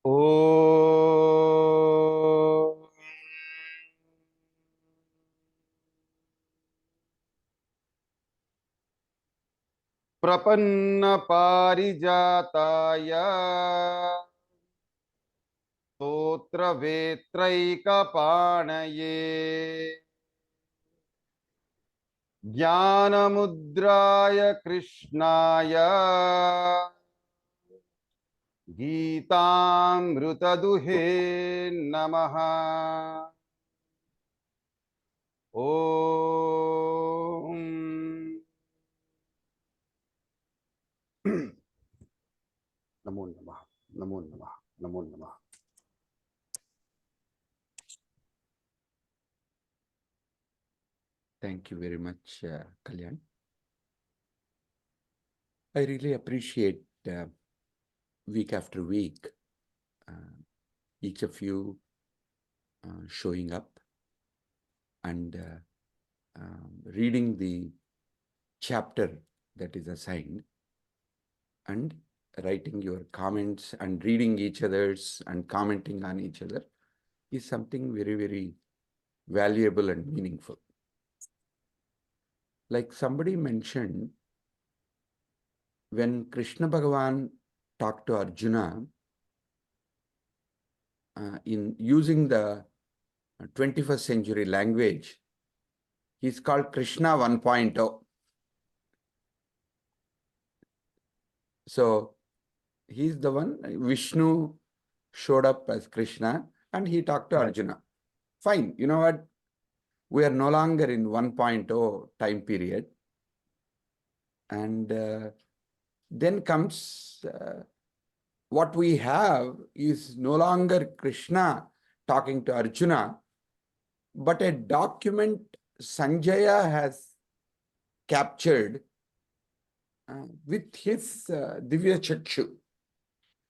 Om Prapanna Parijataya Stotra Vetraika Panaye Jnanamudraya Krishnaya Geetamrutaduhe Namaha Om Namo Namaha Namo Namaha Namo Namaha. Thank you very much, Kalyan. I really appreciate week after week each of you showing up and reading the chapter that is assigned and writing your comments and reading each other's and commenting on each other is something very, very valuable and meaningful. Like somebody mentioned, when Krishna Bhagavan talked to Arjuna, in using the 21st century language, he's called Krishna 1.0. So he's the one, Vishnu showed up as Krishna and he talked to Arjuna. Fine, you know what? We are no longer in 1.0 time period. And then comes what we have is no longer Krishna talking to Arjuna, but a document Sanjaya has captured with his Divya Chakshu.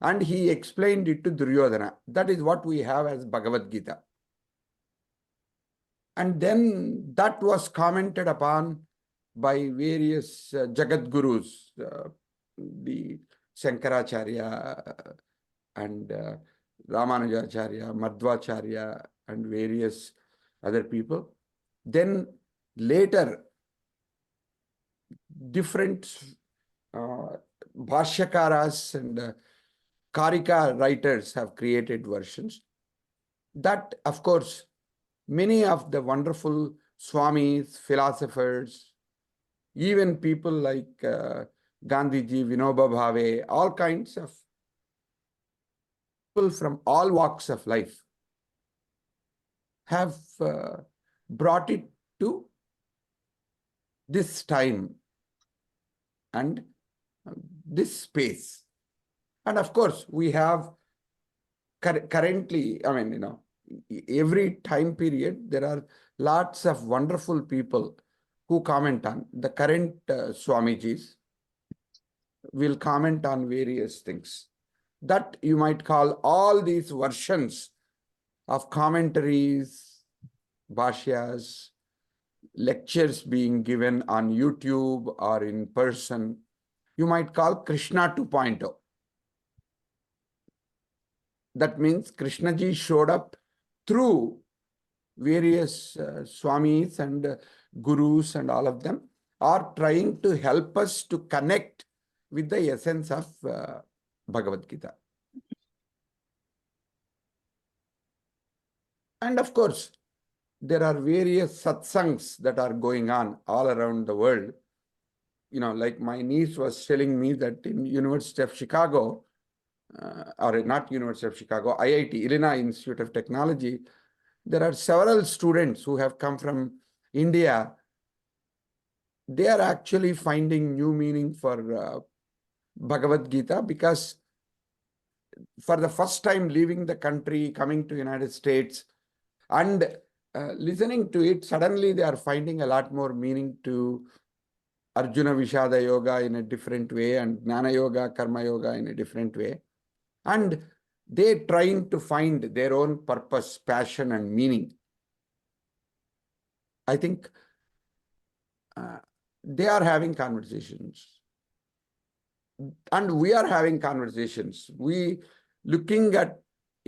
And he explained it to Duryodhana. That is what we have as Bhagavad Gita. And then that was commented upon by various Jagat Gurus, the Shankaracharya and Ramanujacharya, Madhvacharya, and various other people. Then later, different Bhashyakaras and Karika writers have created versions. That, of course, many of the wonderful Swamis, philosophers, even people like Gandhiji, Vinoba Bhave, all kinds of people from all walks of life have brought it to this time and this space. And of course, we have currently, every time period, there are lots of wonderful people who comment on. The current Swamijis will comment on various things. That you might call all these versions of commentaries, bhashyas, lectures being given on YouTube or in person, you might call Krishna 2.0. That means Krishnaji showed up through various Swamis and Gurus, and all of them are trying to help us to connect with the essence of Bhagavad Gita. And of course, there are various satsangs that are going on all around the world. Like my niece was telling me that in University of Chicago, or not University of Chicago, IIT, Illinois Institute of Technology, there are several students who have come from India. They are actually finding new meaning for Bhagavad Gita, because for the first time leaving the country, coming to United States and listening to it, suddenly they are finding a lot more meaning to Arjuna Vishada Yoga in a different way and Jnana Yoga, Karma Yoga in a different way. And they're trying to find their own purpose, passion, and meaning. I think they are having conversations. And we are having conversations. We looking at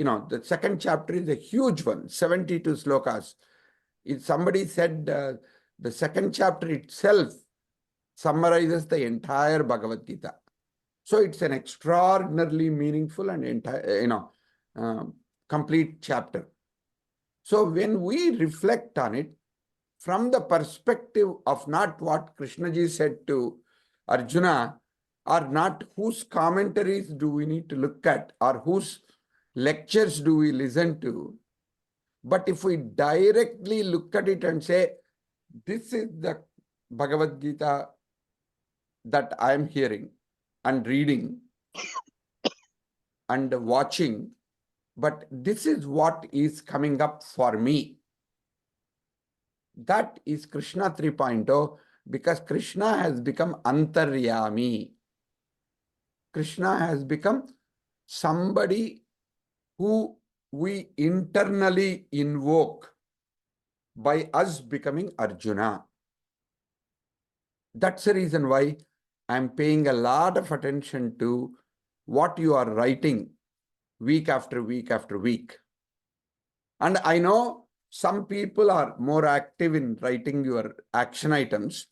the second chapter is a huge one, 72 slokas. If somebody said the second chapter itself summarizes the entire Bhagavad Gita. So it's an extraordinarily meaningful and complete chapter. So when we reflect on it from the perspective of not what Krishnaji said to Arjuna, or not whose commentaries do we need to look at, or whose lectures do we listen to, but if we directly look at it and say, this is the Bhagavad Gita that I am hearing and reading and watching, but this is what is coming up for me. That is Krishna 3.0, because Krishna has become Antaryami. Krishna has become somebody who we internally invoke by us becoming Arjuna. That's the reason why I'm paying a lot of attention to what you are writing week after week after week. And I know some people are more active in writing your action items,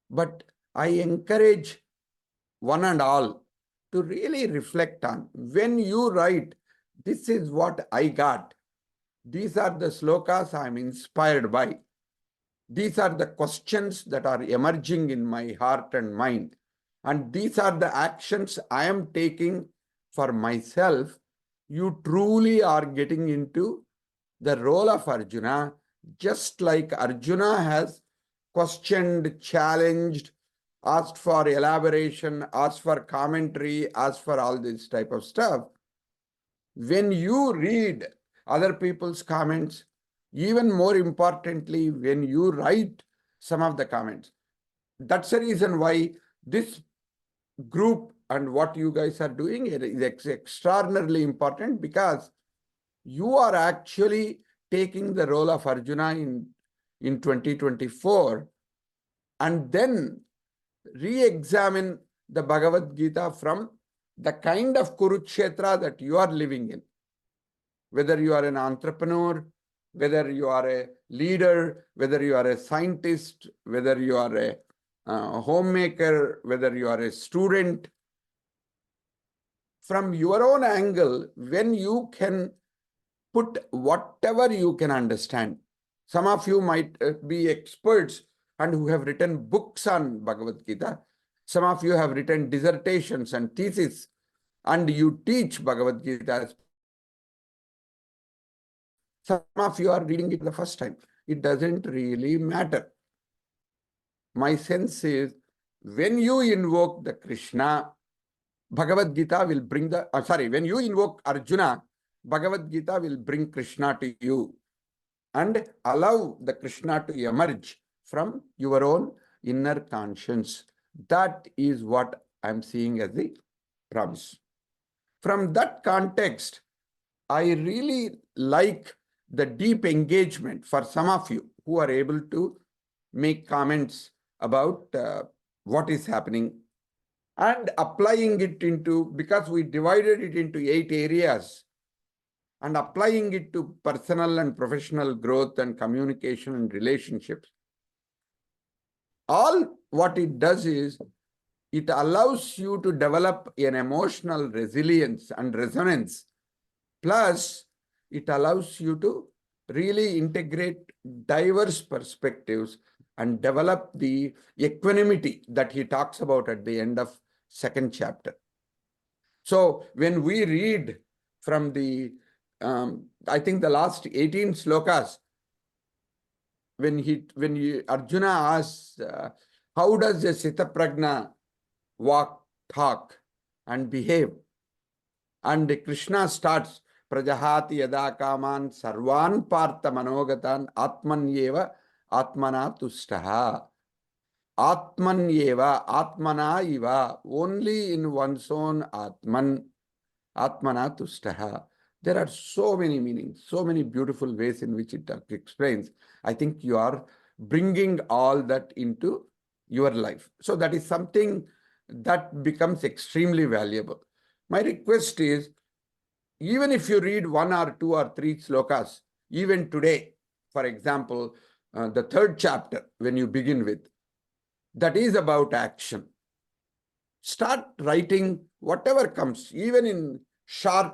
but I encourage one and all to really reflect on, when you write, this is what I got. These are the slokas I'm inspired by. These are the questions that are emerging in my heart and mind. And these are the actions I am taking for myself. You truly are getting into the role of Arjuna, just like Arjuna has questioned, challenged, asked for elaboration, asked for commentary, asked for all this type of stuff. When you read other people's comments, even more importantly, when you write some of the comments, that's the reason why this group and what you guys are doing is extraordinarily important, because you are actually taking the role of Arjuna in 2024 and then re-examine the Bhagavad Gita from the kind of Kurukshetra that you are living in. Whether you are an entrepreneur, whether you are a leader, whether you are a scientist, whether you are a homemaker, whether you are a student, from your own angle, when you can put whatever you can understand. Some of you might be experts and who have written books on Bhagavad Gita. Some of you have written dissertations and theses, and you teach Bhagavad Gita as some of you are reading it the first time. It doesn't really matter. My sense is, when you invoke the Krishna, Bhagavad Gita will bring the, when you invoke Arjuna, Bhagavad Gita will bring Krishna to you and allow the Krishna to emerge from your own inner conscience. That is what I'm seeing as the promise. From that context, I really like the deep engagement for some of you who are able to make comments about what is happening and applying it into, because we divided it into 8 areas, and applying it to personal and professional growth and communication and relationships. All what it does is, it allows you to develop an emotional resilience and resonance. Plus, it allows you to really integrate diverse perspectives and develop the equanimity that he talks about at the end of second chapter. So when we read from the, I think the last 18 slokas, when Arjuna asks, how does a Sitapragna walk, talk, and behave? And Krishna starts, Prajahati yada kaman sarvan partha manogatan atmanyeva atmana tustaha. Atmanyeva, atmana iva, only in one's own atman, atmana tustaha. There are so many meanings, so many beautiful ways in which it explains. I think you are bringing all that into your life. So that is something that becomes extremely valuable. My request is, even if you read 1 or 2 or 3 slokas, even today, for example, the 3rd chapter, when you begin with, that is about action. Start writing whatever comes, even in short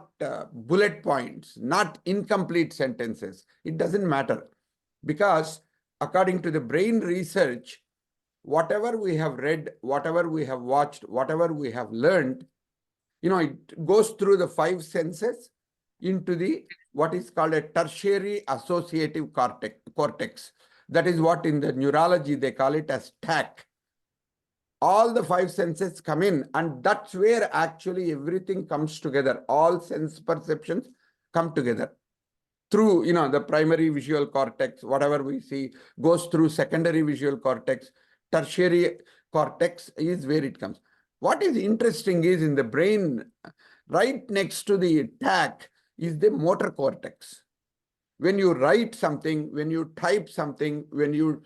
bullet points, not incomplete sentences. It doesn't matter, because according to the brain research, whatever we have read, whatever we have watched, whatever we have learned, it goes through the 5 senses into the what is called a tertiary associative cortex. That is what in the neurology they call it as TAC. All the 5 senses come in, and that's where actually everything comes together. All sense perceptions come together through, the primary visual cortex. Whatever we see goes through secondary visual cortex. Tertiary cortex is where it comes. What is interesting is in the brain, right next to the TAC is the motor cortex. When you write something, when you type something, when you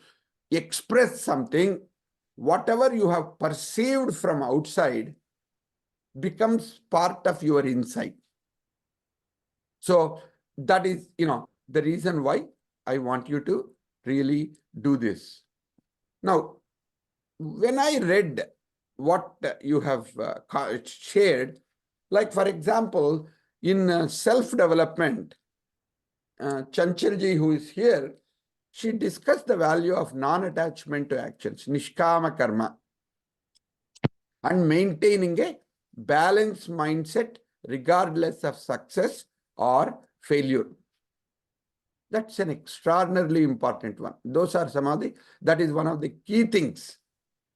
express something, whatever you have perceived from outside becomes part of your inside. So that is, the reason why I want you to really do this. Now, when I read what you have shared, like for example, in self-development, Chanchalji, who is here, she discussed the value of non-attachment to actions, nishkama karma, and maintaining a balanced mindset regardless of success or failure. That's an extraordinarily important one. Those are that is one of the key things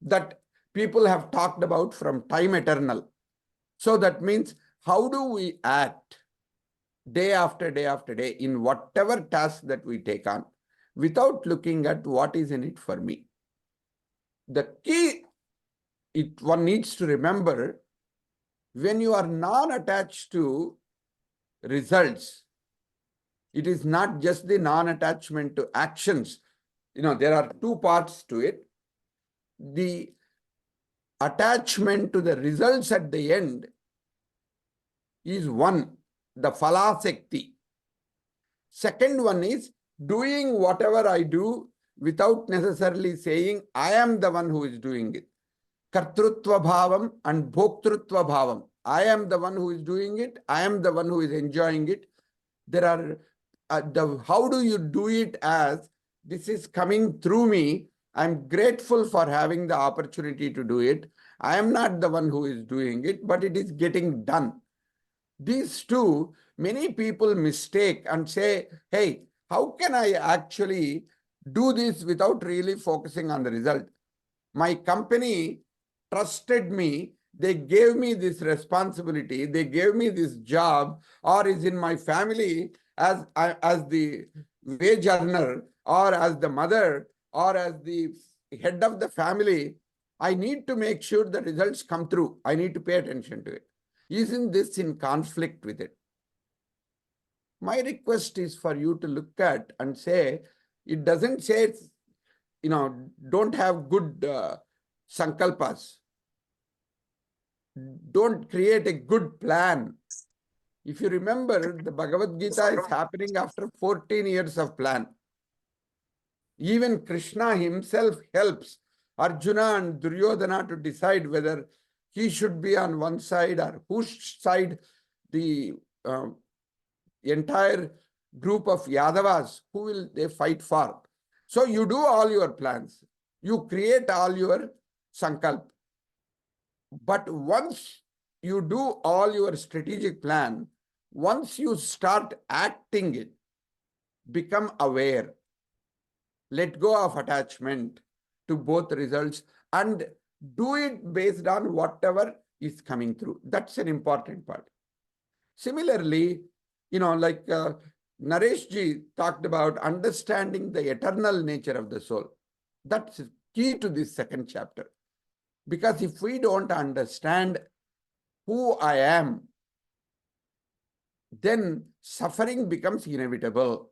that people have talked about from time eternal. So that means, how do we act day after day after day in whatever task that we take on without looking at what is in it for me? The key, one needs to remember, when you are non-attached to results, it is not just the non-attachment to actions. There are 2 parts to it. The attachment to the results at the end is one, the phalasakti. Second one is doing whatever I do without necessarily saying I am the one who is doing it. Kartrutva bhavam and bhoktrutva bhavam. I am the one who is doing it. I am the one who is enjoying it. There are how do you do it as this is coming through me? I'm grateful for having the opportunity to do it. I am not the one who is doing it, but it is getting done. These 2, many people mistake and say, hey, how can I actually do this without really focusing on the result? My company trusted me. They gave me this responsibility. They gave me this job, or is in my family as the wage earner, or as the mother, or as the head of the family. I need to make sure the results come through. I need to pay attention to it. Isn't this in conflict with it? My request is for you to look at and say, it doesn't say, don't have good sankalpas. Don't create a good plan. If you remember, the Bhagavad Gita is happening after 14 years of plan. Even Krishna himself helps Arjuna and Duryodhana to decide whether he should be on one side or whose side the entire group of Yadavas, who will they fight for. So you do all your plans. You create all your sankalp. But once you do all your strategic plan, once you start acting it, become aware. Let go of attachment to both results and do it based on whatever is coming through. That's an important part. Similarly, like Naresh ji talked about understanding the eternal nature of the soul. That's key to this 2nd chapter. Because if we don't understand who I am, then suffering becomes inevitable.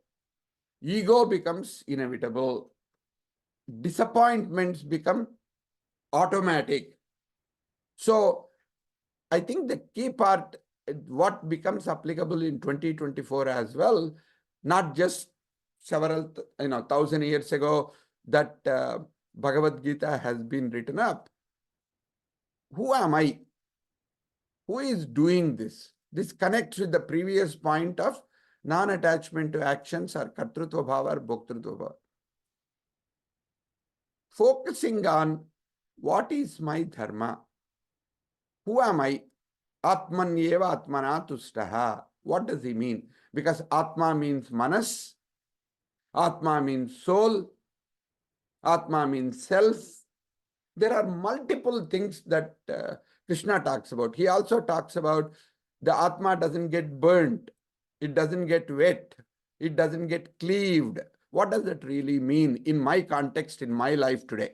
Ego becomes inevitable. Disappointments become automatic. So I think the key part what becomes applicable in 2024 as well, not just several, 1,000 years ago that Bhagavad Gita has been written up. Who am I? Who is doing this? This connects with the previous point of non-attachment to actions or kartrutva bhava or bhoktrutva bhava. Focusing on what is my dharma? Who am I? Atmanyeva atmana tustaha. What does he mean? Because Atma means manas, Atma means soul, Atma means self. There are multiple things that Krishna talks about. He also talks about the Atma doesn't get burnt, it doesn't get wet, it doesn't get cleaved. What does that really mean in my context, in my life today?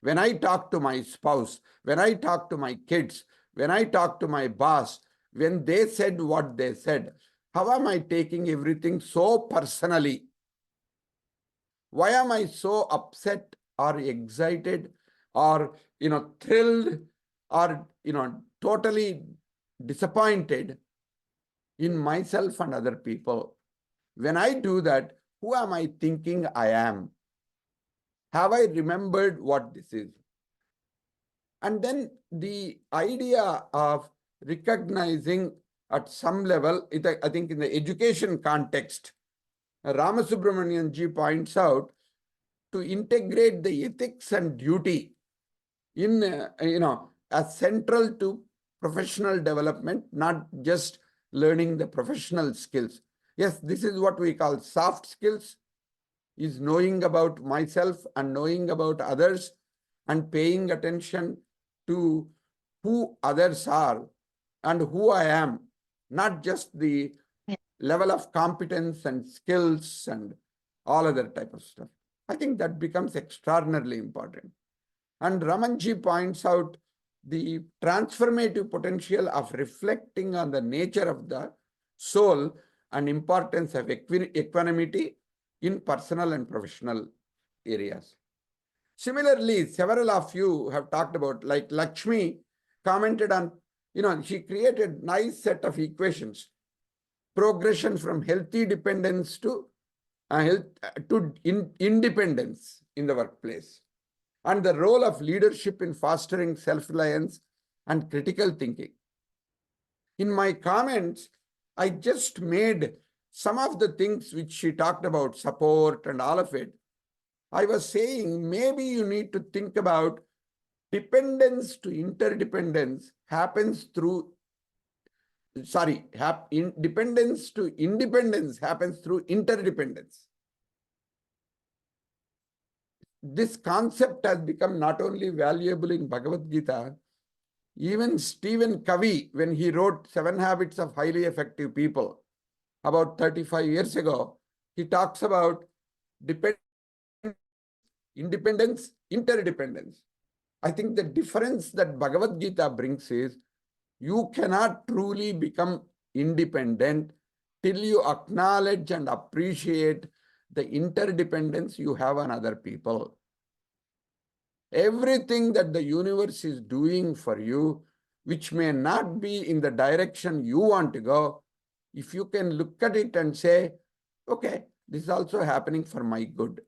When I talk to my spouse, when I talk to my kids, when I talk to my boss, when they said what they said, how am I taking everything so personally? Why am I so upset or excited or thrilled or totally disappointed in myself and other people? When I do that, who am I thinking I am? Have I remembered what this is? And then the idea of recognizing at some level, I think in the education context, Ramasubramanian ji points out to integrate the ethics and duty in, as central to professional development, not just learning the professional skills. Yes, this is what we call soft skills, is knowing about myself and knowing about others and paying attention to who others are and who I am, not just the level of competence and skills and all other type of stuff. I think that becomes extraordinarily important. And Ramanji points out the transformative potential of reflecting on the nature of the soul and importance of equanimity in personal and professional areas. Similarly, several of you have talked about, like Lakshmi commented on, she created nice set of equations, progression from healthy dependence to independence in the workplace, and the role of leadership in fostering self-reliance and critical thinking. In my comments, I just made some of the things which she talked about, support and all of it. I was saying maybe you need to think about dependence to interdependence happens through, dependence to independence happens through interdependence. This concept has become not only valuable in Bhagavad Gita, even Stephen Covey, when he wrote 7 Habits of Highly Effective People about 35 years ago, he talks about independence, interdependence. I think the difference that Bhagavad Gita brings is you cannot truly become independent till you acknowledge and appreciate the interdependence you have on other people. Everything that the universe is doing for you, which may not be in the direction you want to go, if you can look at it and say, okay, this is also happening for my good.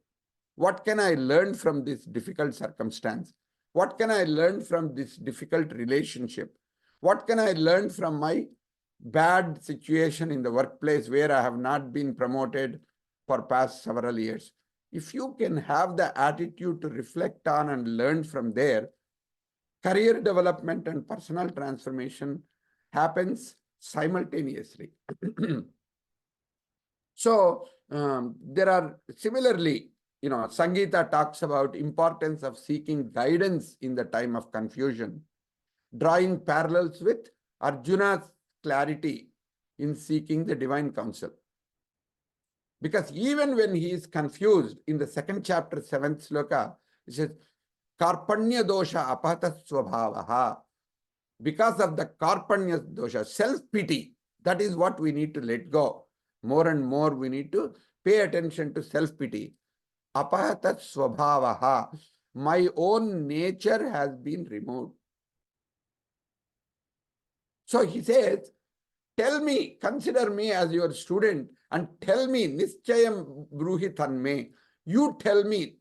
What can I learn from this difficult circumstance? What can I learn from this difficult relationship? What can I learn from my bad situation in the workplace where I have not been promoted for past several years? If you can have the attitude to reflect on and learn from there, career development and personal transformation happens simultaneously. So there are similarly, Sangeeta talks about importance of seeking guidance in the time of confusion, drawing parallels with Arjuna's clarity in seeking the divine counsel. Because even when he is confused, in the 2nd chapter, 7th sloka, it says, Karpanya dosha apata swabhavaha. Because of the Karpanya dosha, self-pity, that is what we need to let go. More and more we need to pay attention to self-pity. Apahata swabhavaha. My own nature has been removed. So he says, tell me, consider me as your student and tell me, Nischayam Bruhi Tanme, you tell me,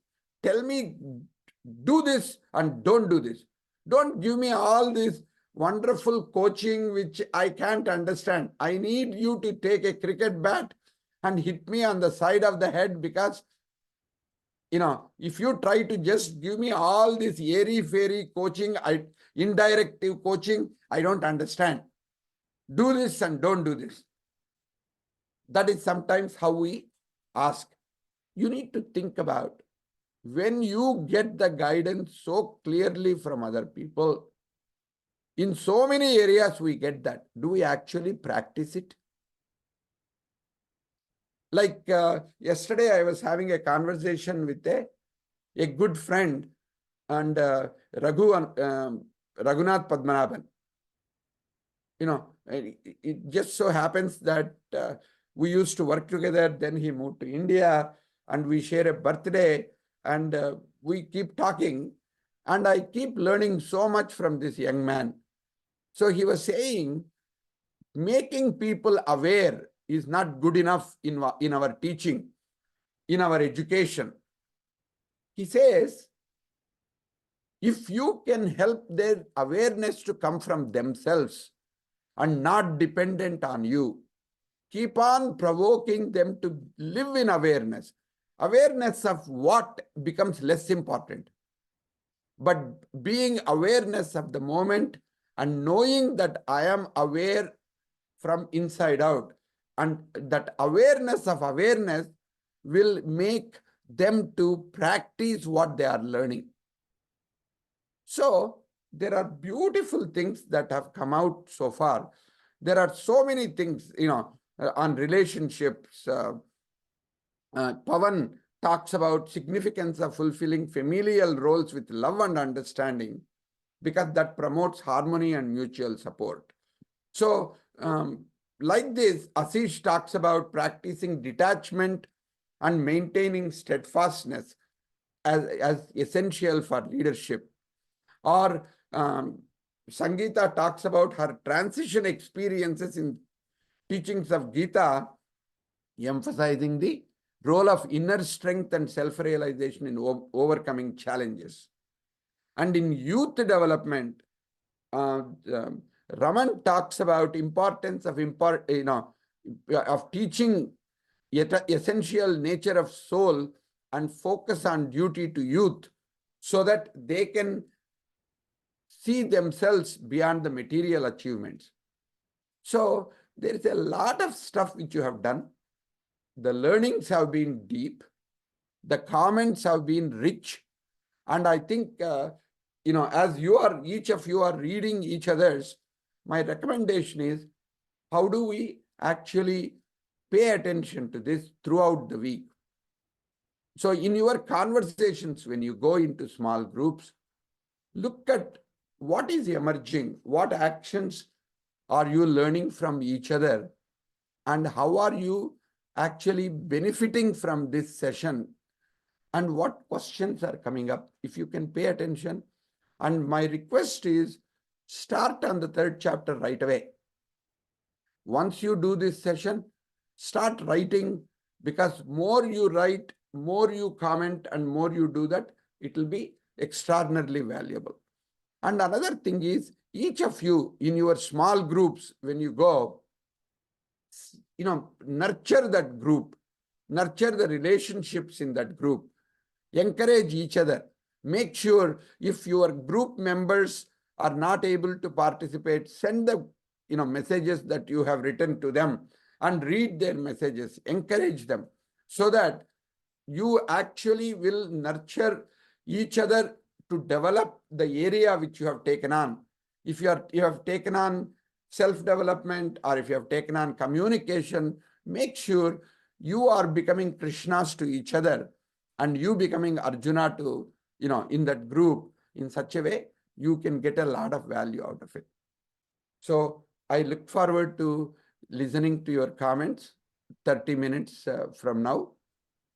do this and don't do this. Don't give me all this wonderful coaching which I can't understand. I need you to take a cricket bat and hit me on the side of the head, because if you try to just give me all this airy-fairy coaching, indirective coaching, I don't understand. Do this and don't do this. That is sometimes how we ask. You need to think about, when you get the guidance so clearly from other people, in so many areas we get that. Do we actually practice it? Like yesterday, I was having a conversation with a good friend, and Raghunath Padmanabhan. It just so happens that we used to work together. Then he moved to India, and we share a birthday, and we keep talking, and I keep learning so much from this young man. So he was saying, making people aware is not good enough in our teaching, in our education. He says, if you can help their awareness to come from themselves and not dependent on you, keep on provoking them to live in awareness. Awareness of what becomes less important. But being awareness of the moment and knowing that I am aware from inside out, and that awareness of awareness will make them to practice what they are learning. So there are beautiful things that have come out so far. There are so many things, on relationships. Pavan talks about significance of fulfilling familial roles with love and understanding, because that promotes harmony and mutual support. So like this, Ashish talks about practicing detachment and maintaining steadfastness as essential for leadership. Or Sangeeta talks about her transition experiences in teachings of Gita, emphasizing the role of inner strength and self-realization in overcoming challenges. And in youth development, Raman talks about importance of teaching essential nature of soul and focus on duty to youth, so that they can see themselves beyond the material achievements. So there is a lot of stuff which you have done. The learnings have been deep. The comments have been rich. And I think, as each of you are reading each other's, my recommendation is, how do we actually pay attention to this throughout the week? So in your conversations, when you go into small groups, look at what is emerging, what actions are you learning from each other, and how are you actually benefiting from this session, and what questions are coming up, if you can pay attention. And my request is, start on the 3rd chapter right away. Once you do this session, start writing, because more you write, more you comment, and more you do that, it will be extraordinarily valuable. And another thing is, each of you in your small groups, when you go, nurture that group, nurture the relationships in that group, encourage each other. Make sure if your group members are not able to participate, send the messages that you have written to them and read their messages, encourage them, so that you actually will nurture each other to develop the area which you have taken on. If you have taken on self-development, or if you have taken on communication, make sure you are becoming Krishnas to each other, and you becoming Arjuna to, in that group, in such a way, you can get a lot of value out of it. So I look forward to listening to your comments 30 minutes from now.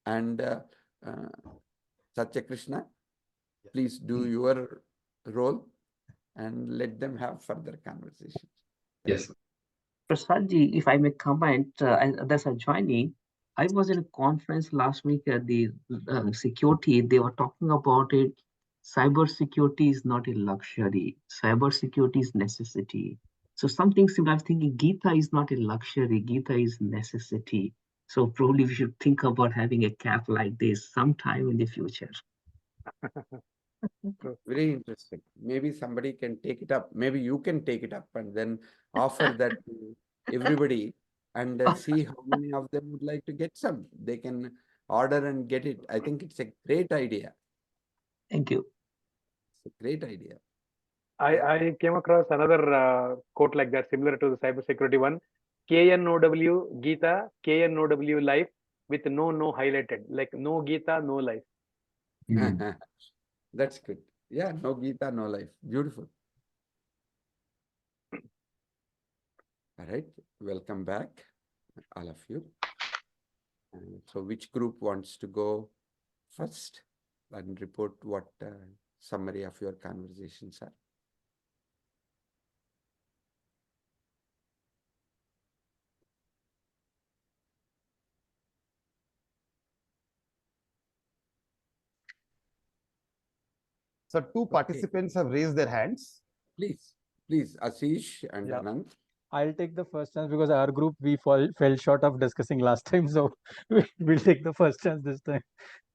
And Satya Krishna, please do your role and let them have further conversations. Yes. Prasadji, if I may comment, that's a joining. I was in a conference last week at the security. They were talking about it. Cyber security is not a luxury. Cyber security is necessity. So something similar. I'm thinking Gita is not a luxury. Gita is necessity. So probably we should think about having a cap like this sometime in the future. True. Very interesting. Maybe somebody can take it up. Maybe you can take it up and then offer that to everybody and see how many of them would like to get some. They can order and get it. I think it's a great idea. Thank you. It's a great idea. I came across another quote like that, similar to the cybersecurity one. KNOW Gita, KNOW life with no highlighted, like no Gita, no life. That's good. Yeah, no Gita, no life. Beautiful. All right. Welcome back, all of you. So which group wants to go first and report what summary of your conversations are? So two participants have raised their hands. Please, Ashish and Yeah. Anand. I'll take the first chance because our group we fell short of discussing last time, so we'll take the first chance this time.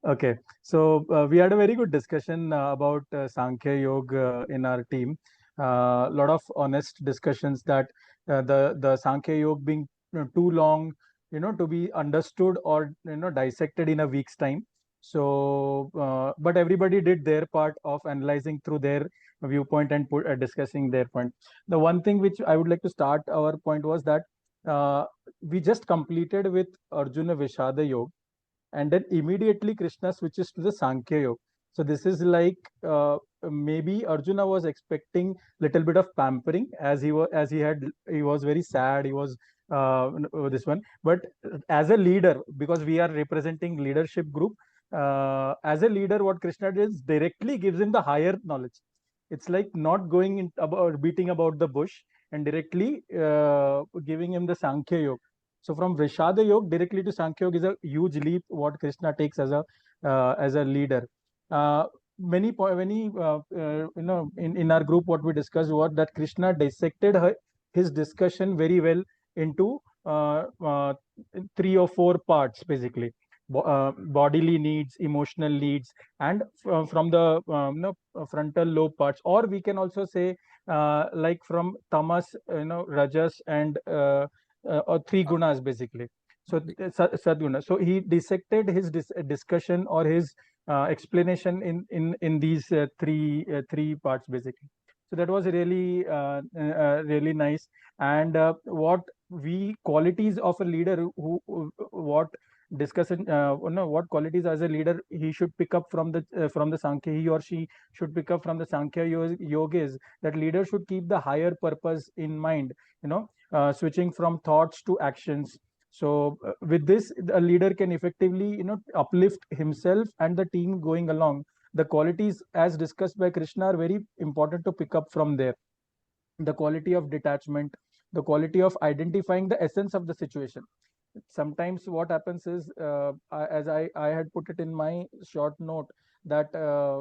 Okay, so we had a very good discussion about Sankhya Yoga in our team. A lot of honest discussions that the Sankhya Yoga being too long, to be understood or dissected in a week's time. So, but everybody did their part of analyzing through their viewpoint and discussing their point. The one thing which I would like to start our point was that we just completed with Arjuna Vishada Yoga, and then immediately Krishna switches to the Sankhya Yoga. So this is like maybe Arjuna was expecting little bit of pampering as he was very sad. He was this one, but as a leader, because we are representing leadership group, as a leader, what Krishna does directly gives him the higher knowledge. It's like not going in about beating about the bush and directly giving him the Sankhya Yoga. So from Vrishada Yoga directly to Sankhya Yoga is a huge leap what Krishna takes as a leader. In our group what we discussed was that Krishna dissected his discussion very well into three or four parts basically. Bodily needs, emotional needs, and from the frontal lobe parts, or we can also say like from tamas, rajas, and or three gunas basically. So sadguna. So he dissected his discussion or his explanation in these three parts basically. So that was really really nice. And what we qualities of a leader what discussion what qualities as a leader he should pick up from the Sankhya, he or she should pick up from the Sankhya yoga is that leader should keep the higher purpose in mind, switching from thoughts to actions. So with this, a leader can effectively uplift himself and the team going along. The qualities as discussed by Krishna are very important to pick up from there. The quality of detachment, the quality of identifying the essence of the situation. Sometimes what happens is, as I had put it in my short note, that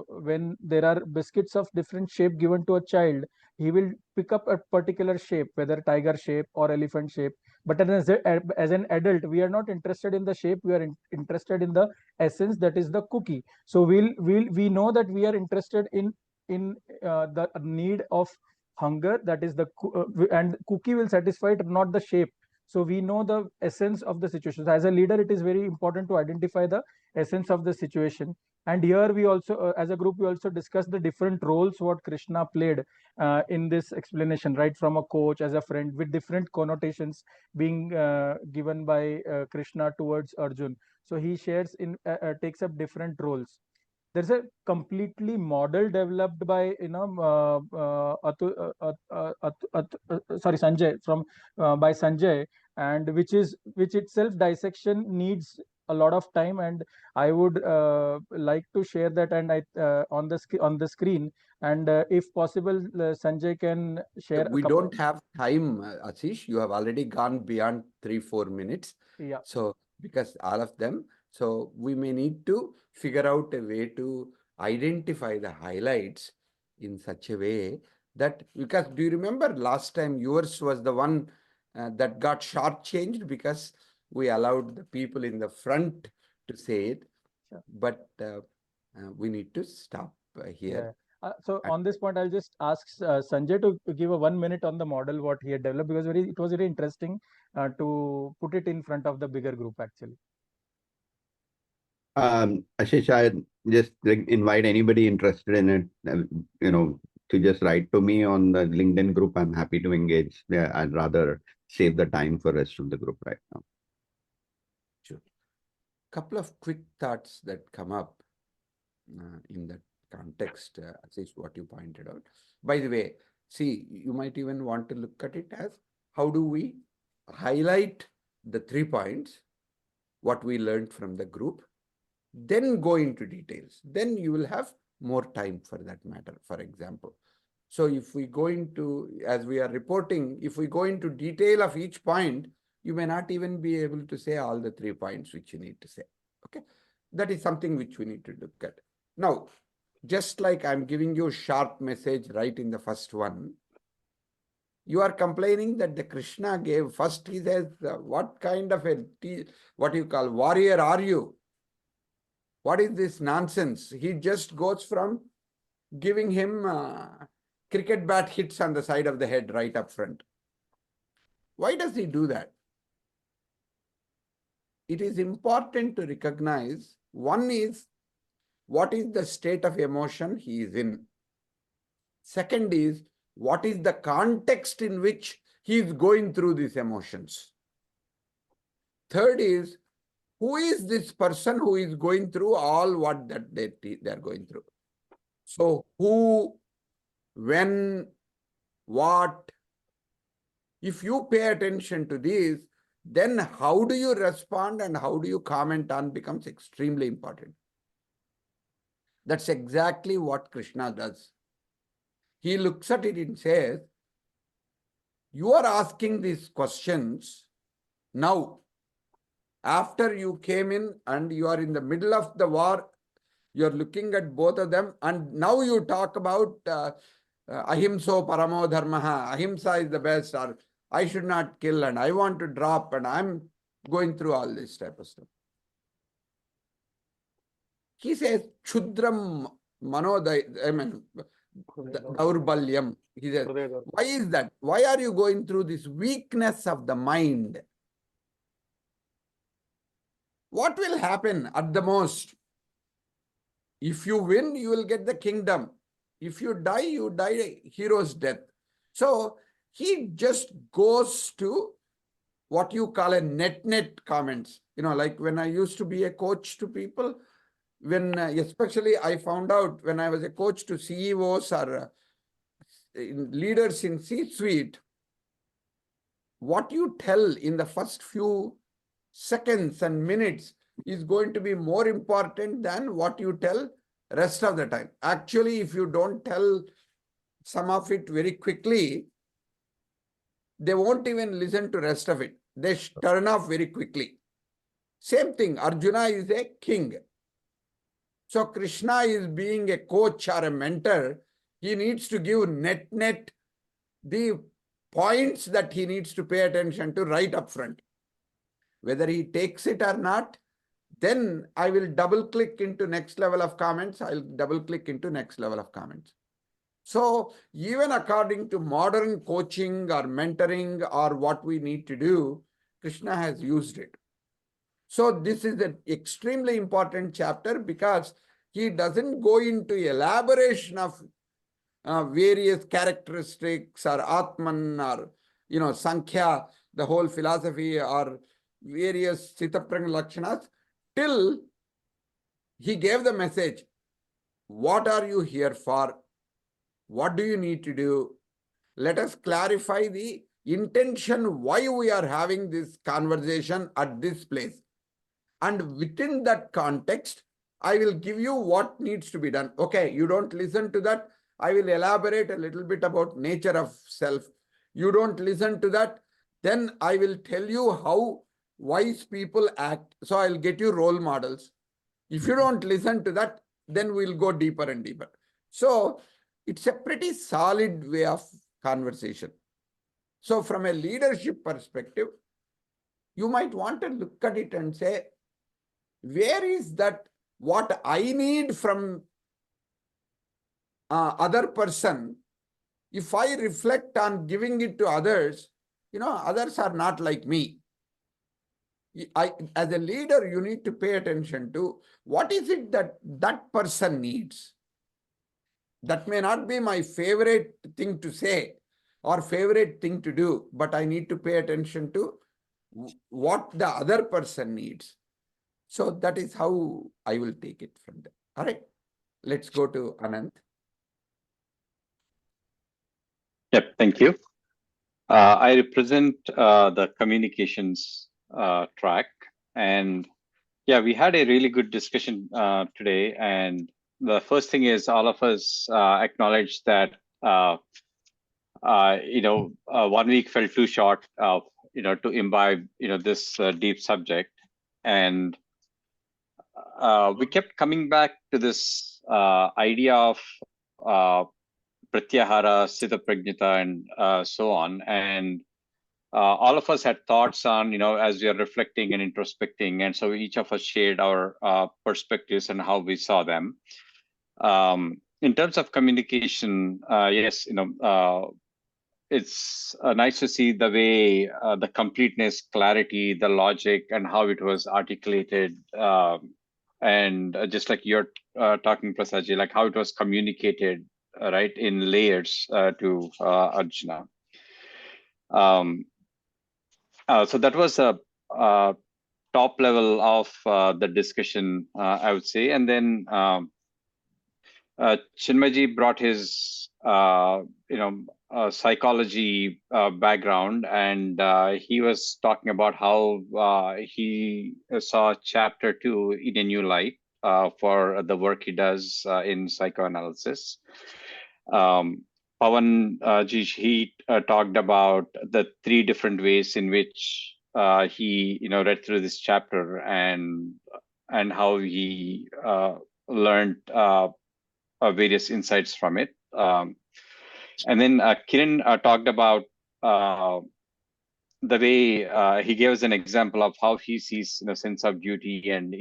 when there are biscuits of different shape given to a child, he will pick up a particular shape, whether tiger shape or elephant shape. But as an adult, we are not interested in the shape, we are interested in the essence, that is the cookie. So we know that we are interested in the need of hunger, that is and cookie will satisfy it, not the shape. So we know the essence of the situation. So as a leader, it is very important to identify the essence of the situation. And here we also, as a group, we also discussed the different roles what Krishna played in this explanation, right from a coach, as a friend, with different connotations being given by Krishna towards Arjun. So he shares takes up different roles. There's a completely model developed by Sanjay by Sanjay, and which itself dissection needs a lot of time, and I would like to share that and on the screen. And if possible, Sanjay can share a We couple. don't have time, Ashish. You have already gone beyond 3-4 minutes. Yeah. So, because all of them, so we may need to figure out a way to identify the highlights in such a way that, because do you remember last time yours was the one that got shortchanged because we allowed the people in the front to say it, Sure. but we need to stop here. Yeah. So on this point, I'll just ask Sanjay to give a 1 minute on the model what he had developed, because it was very interesting to put it in front of the bigger group actually. Ashish, I just invite anybody interested in it, to just write to me on the LinkedIn group. I'm happy to engage. Yeah, I'd rather save the time for rest of the group right now. Sure. Couple of quick thoughts that come up in that context, Ashish, what you pointed out. By the way, see, you might even want to look at it as how do we highlight the 3 points, what we learned from the group, then go into details. Then you will have more time for that matter, for example. So if we go into, as we are reporting, if we go into detail of each point, you may not even be able to say all the 3 points which you need to say. Okay, that is something which we need to look at. Now, just like I'm giving you a sharp message right in the first one, you are complaining that the Krishna gave, first he says, what kind of what you call warrior are you? What is this nonsense? He just goes from giving him cricket bat hits on the side of the head right up front. Why does he do that? It is important to recognize, one is, what is the state of emotion he is in? Second is, what is the context in which he is going through these emotions? Third is, who is this person who is going through all what that they are going through? So who, when, what? If you pay attention to these, then how do you respond and how do you comment on becomes extremely important. That's exactly what Krishna does. He looks at it and says, you are asking these questions now. After you came in and you are in the middle of the war, you're looking at both of them, and now you talk about ahimso paramo dharmaha, ahimsa is the best, or I should not kill and I want to drop, and I'm going through all this type of stuff. He says, Chudram Manoday, I mean, Daurbalyam. He says, why is that? Why are you going through this weakness of the mind? What will happen at the most? If you win, you will get the kingdom. If you die a hero's death. So he just goes to what you call a net comments. Like when I used to be a coach to people, when especially I found out when I was a coach to CEOs or leaders in C-suite, what you tell in the first few seconds and minutes is going to be more important than what you tell rest of the time. Actually, if you don't tell some of it very quickly, they won't even listen to rest of it. They turn off very quickly. Same thing, Arjuna is a king. So Krishna is being a coach or a mentor. He needs to give net the points that he needs to pay attention to right up front. Whether he takes it or not, then I will double click into next level of comments. I'll double click into next level of comments. So even according to modern coaching or mentoring or what we need to do, Krishna has used it. So this is an extremely important chapter because he doesn't go into elaboration of various characteristics or Atman or, Sankhya, the whole philosophy or various Sitaprang Lakshanas, till he gave the message. What are you here for? What do you need to do? Let us clarify the intention why we are having this conversation at this place. And within that context, I will give you what needs to be done. Okay, you don't listen to that. I will elaborate a little bit about nature of self. You don't listen to that. Then I will tell you how wise people act. So I'll get you role models. If you don't listen to that, then we'll go deeper and deeper. So it's a pretty solid way of conversation. So from a leadership perspective, you might want to look at it and say, where is that what I need from other person? If I reflect on giving it to others, others are not like me. As a leader, you need to pay attention to what is it that that person needs. That may not be my favorite thing to say or favorite thing to do, but I need to pay attention to what the other person needs. So that is how I will take it from there. All right, let's go to Anand. Yep, thank you. I represent the communications track, and yeah, we had a really good discussion today. And the first thing is all of us acknowledge that 1 week felt too short, to imbibe this deep subject, and we kept coming back to this idea of pratyahara, sthitapragnita, and so on. And all of us had thoughts on, as we are reflecting and introspecting. And so each of us shared our perspectives and how we saw them. In terms of communication, yes, it's nice to see the way the completeness, clarity, the logic, and how it was articulated. And just like you're talking, Prasadji, like how it was communicated, right, in layers to Arjuna. So that was a top level of the discussion, I would say. And then Chinmaji brought his, psychology background, and he was talking about how he saw chapter 2 in a new light for the work he does in psychoanalysis. Pawan he talked about the 3 different ways in which he read through this chapter and how he learned various insights from it. And then Kiran talked about the way he gave us an example of how he sees sense of duty and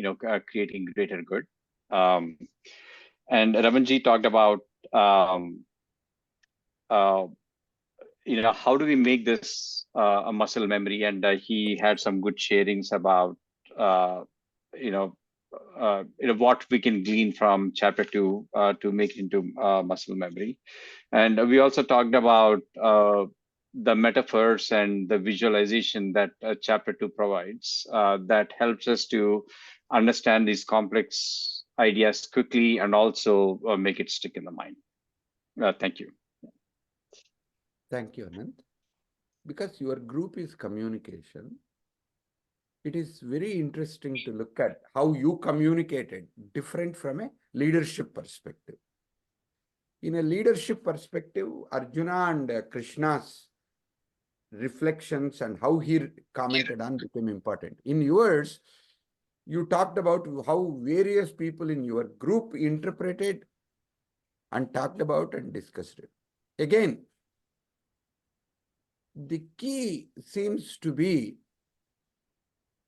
creating greater good. And Ramanji talked about how do we make this a muscle memory, and he had some good sharings about what we can glean from chapter 2 to make it into muscle memory. And we also talked about the metaphors and the visualization that chapter 2 provides that helps us to understand these complex ideas quickly and also make it stick in the mind. Thank you. Thank you, Anand. Because your group is communication, it is very interesting to look at how you communicated, different from a leadership perspective. In a leadership perspective, Arjuna and Krishna's reflections and how he commented on became important. In yours, you talked about how various people in your group interpreted and talked about and discussed it. Again, the key seems to be,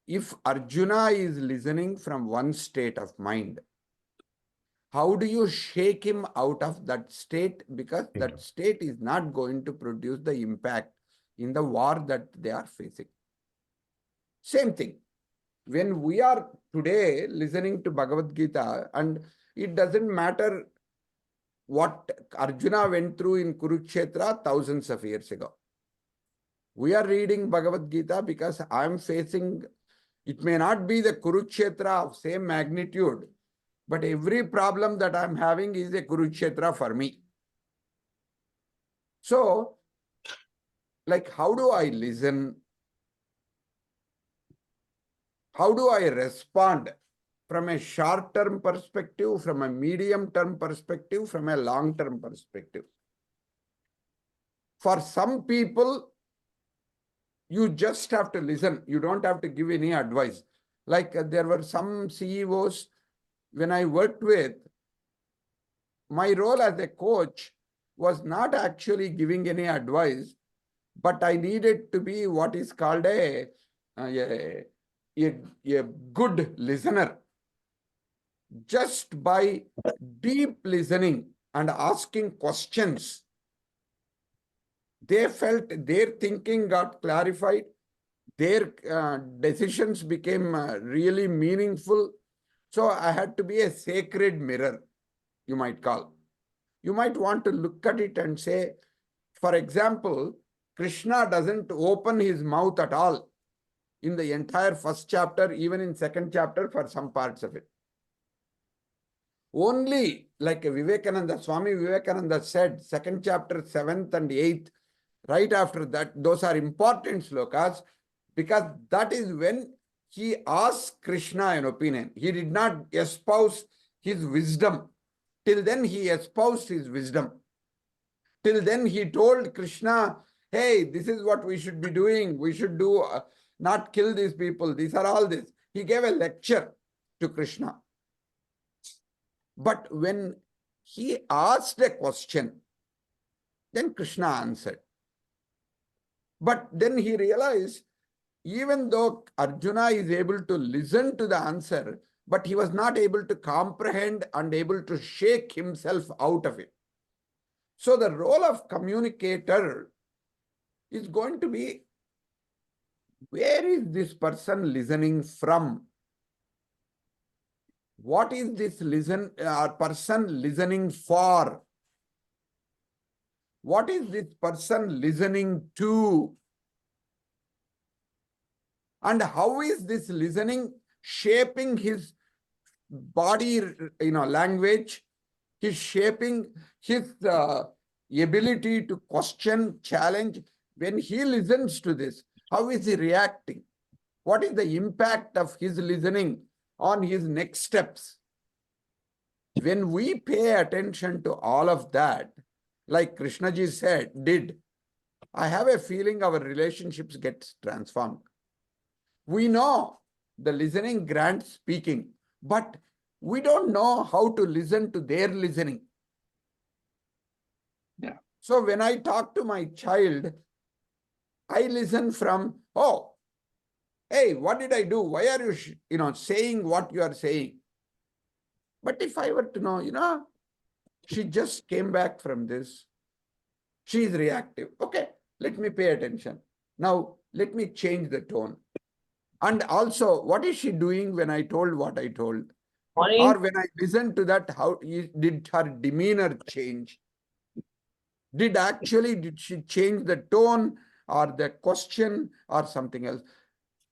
if Arjuna is listening from one state of mind, how do you shake him out of that state? Because that state is not going to produce the impact in the war that they are facing. Same thing. When we are today listening to Bhagavad Gita, and it doesn't matter what Arjuna went through in Kurukshetra thousands of years ago. We are reading Bhagavad Gita because I'm facing, it may not be the Kurukshetra of same magnitude, but every problem that I'm having is a Kurukshetra for me. So, like, how do I listen? How do I respond from a short-term perspective, from a medium-term perspective, from a long-term perspective? For some people, you just have to listen. You don't have to give any advice. Like there were some CEOs when I worked with, my role as a coach was not actually giving any advice, but I needed to be what is called a good listener. Just by deep listening and asking questions, they felt their thinking got clarified, their decisions became really meaningful. So I had to be a sacred mirror, you might call. You might want to look at it and say, for example, Krishna doesn't open his mouth at all in the entire first chapter, even in second chapter for some parts of it. Only like Vivekananda, Swami Vivekananda said, second chapter, 7th and 8th, right after that, those are important slokas, because that is when he asked Krishna an opinion. He did not espouse his wisdom. Till then, he espoused his wisdom. Till then, he told Krishna, hey, this is what we should be doing. We should do, not kill these people. These are all this. He gave a lecture to Krishna. But when he asked a question, then Krishna answered. But then he realized, even though Arjuna is able to listen to the answer, but he was not able to comprehend and able to shake himself out of it. So the role of communicator is going to be, where is this person listening from? What is this person listening for? What is this person listening to? And how is this listening shaping his body, language? He's shaping his ability to question, challenge. When he listens to this, how is he reacting? What is the impact of his listening on his next steps? When we pay attention to all of that, like Krishnaji said, I have a feeling our relationships get transformed. We know the listening grants speaking, but we don't know how to listen to their listening. Yeah. So when I talk to my child, I listen from, oh, hey, what did I do? Why are you, saying what you are saying? But if I were to know, she just came back from this. She is reactive. Okay, let me pay attention. Now, let me change the tone. And also, what is she doing when I told what I told? Morning. Or when I listened to that, how did her demeanor change? Did she change the tone or the question or something else?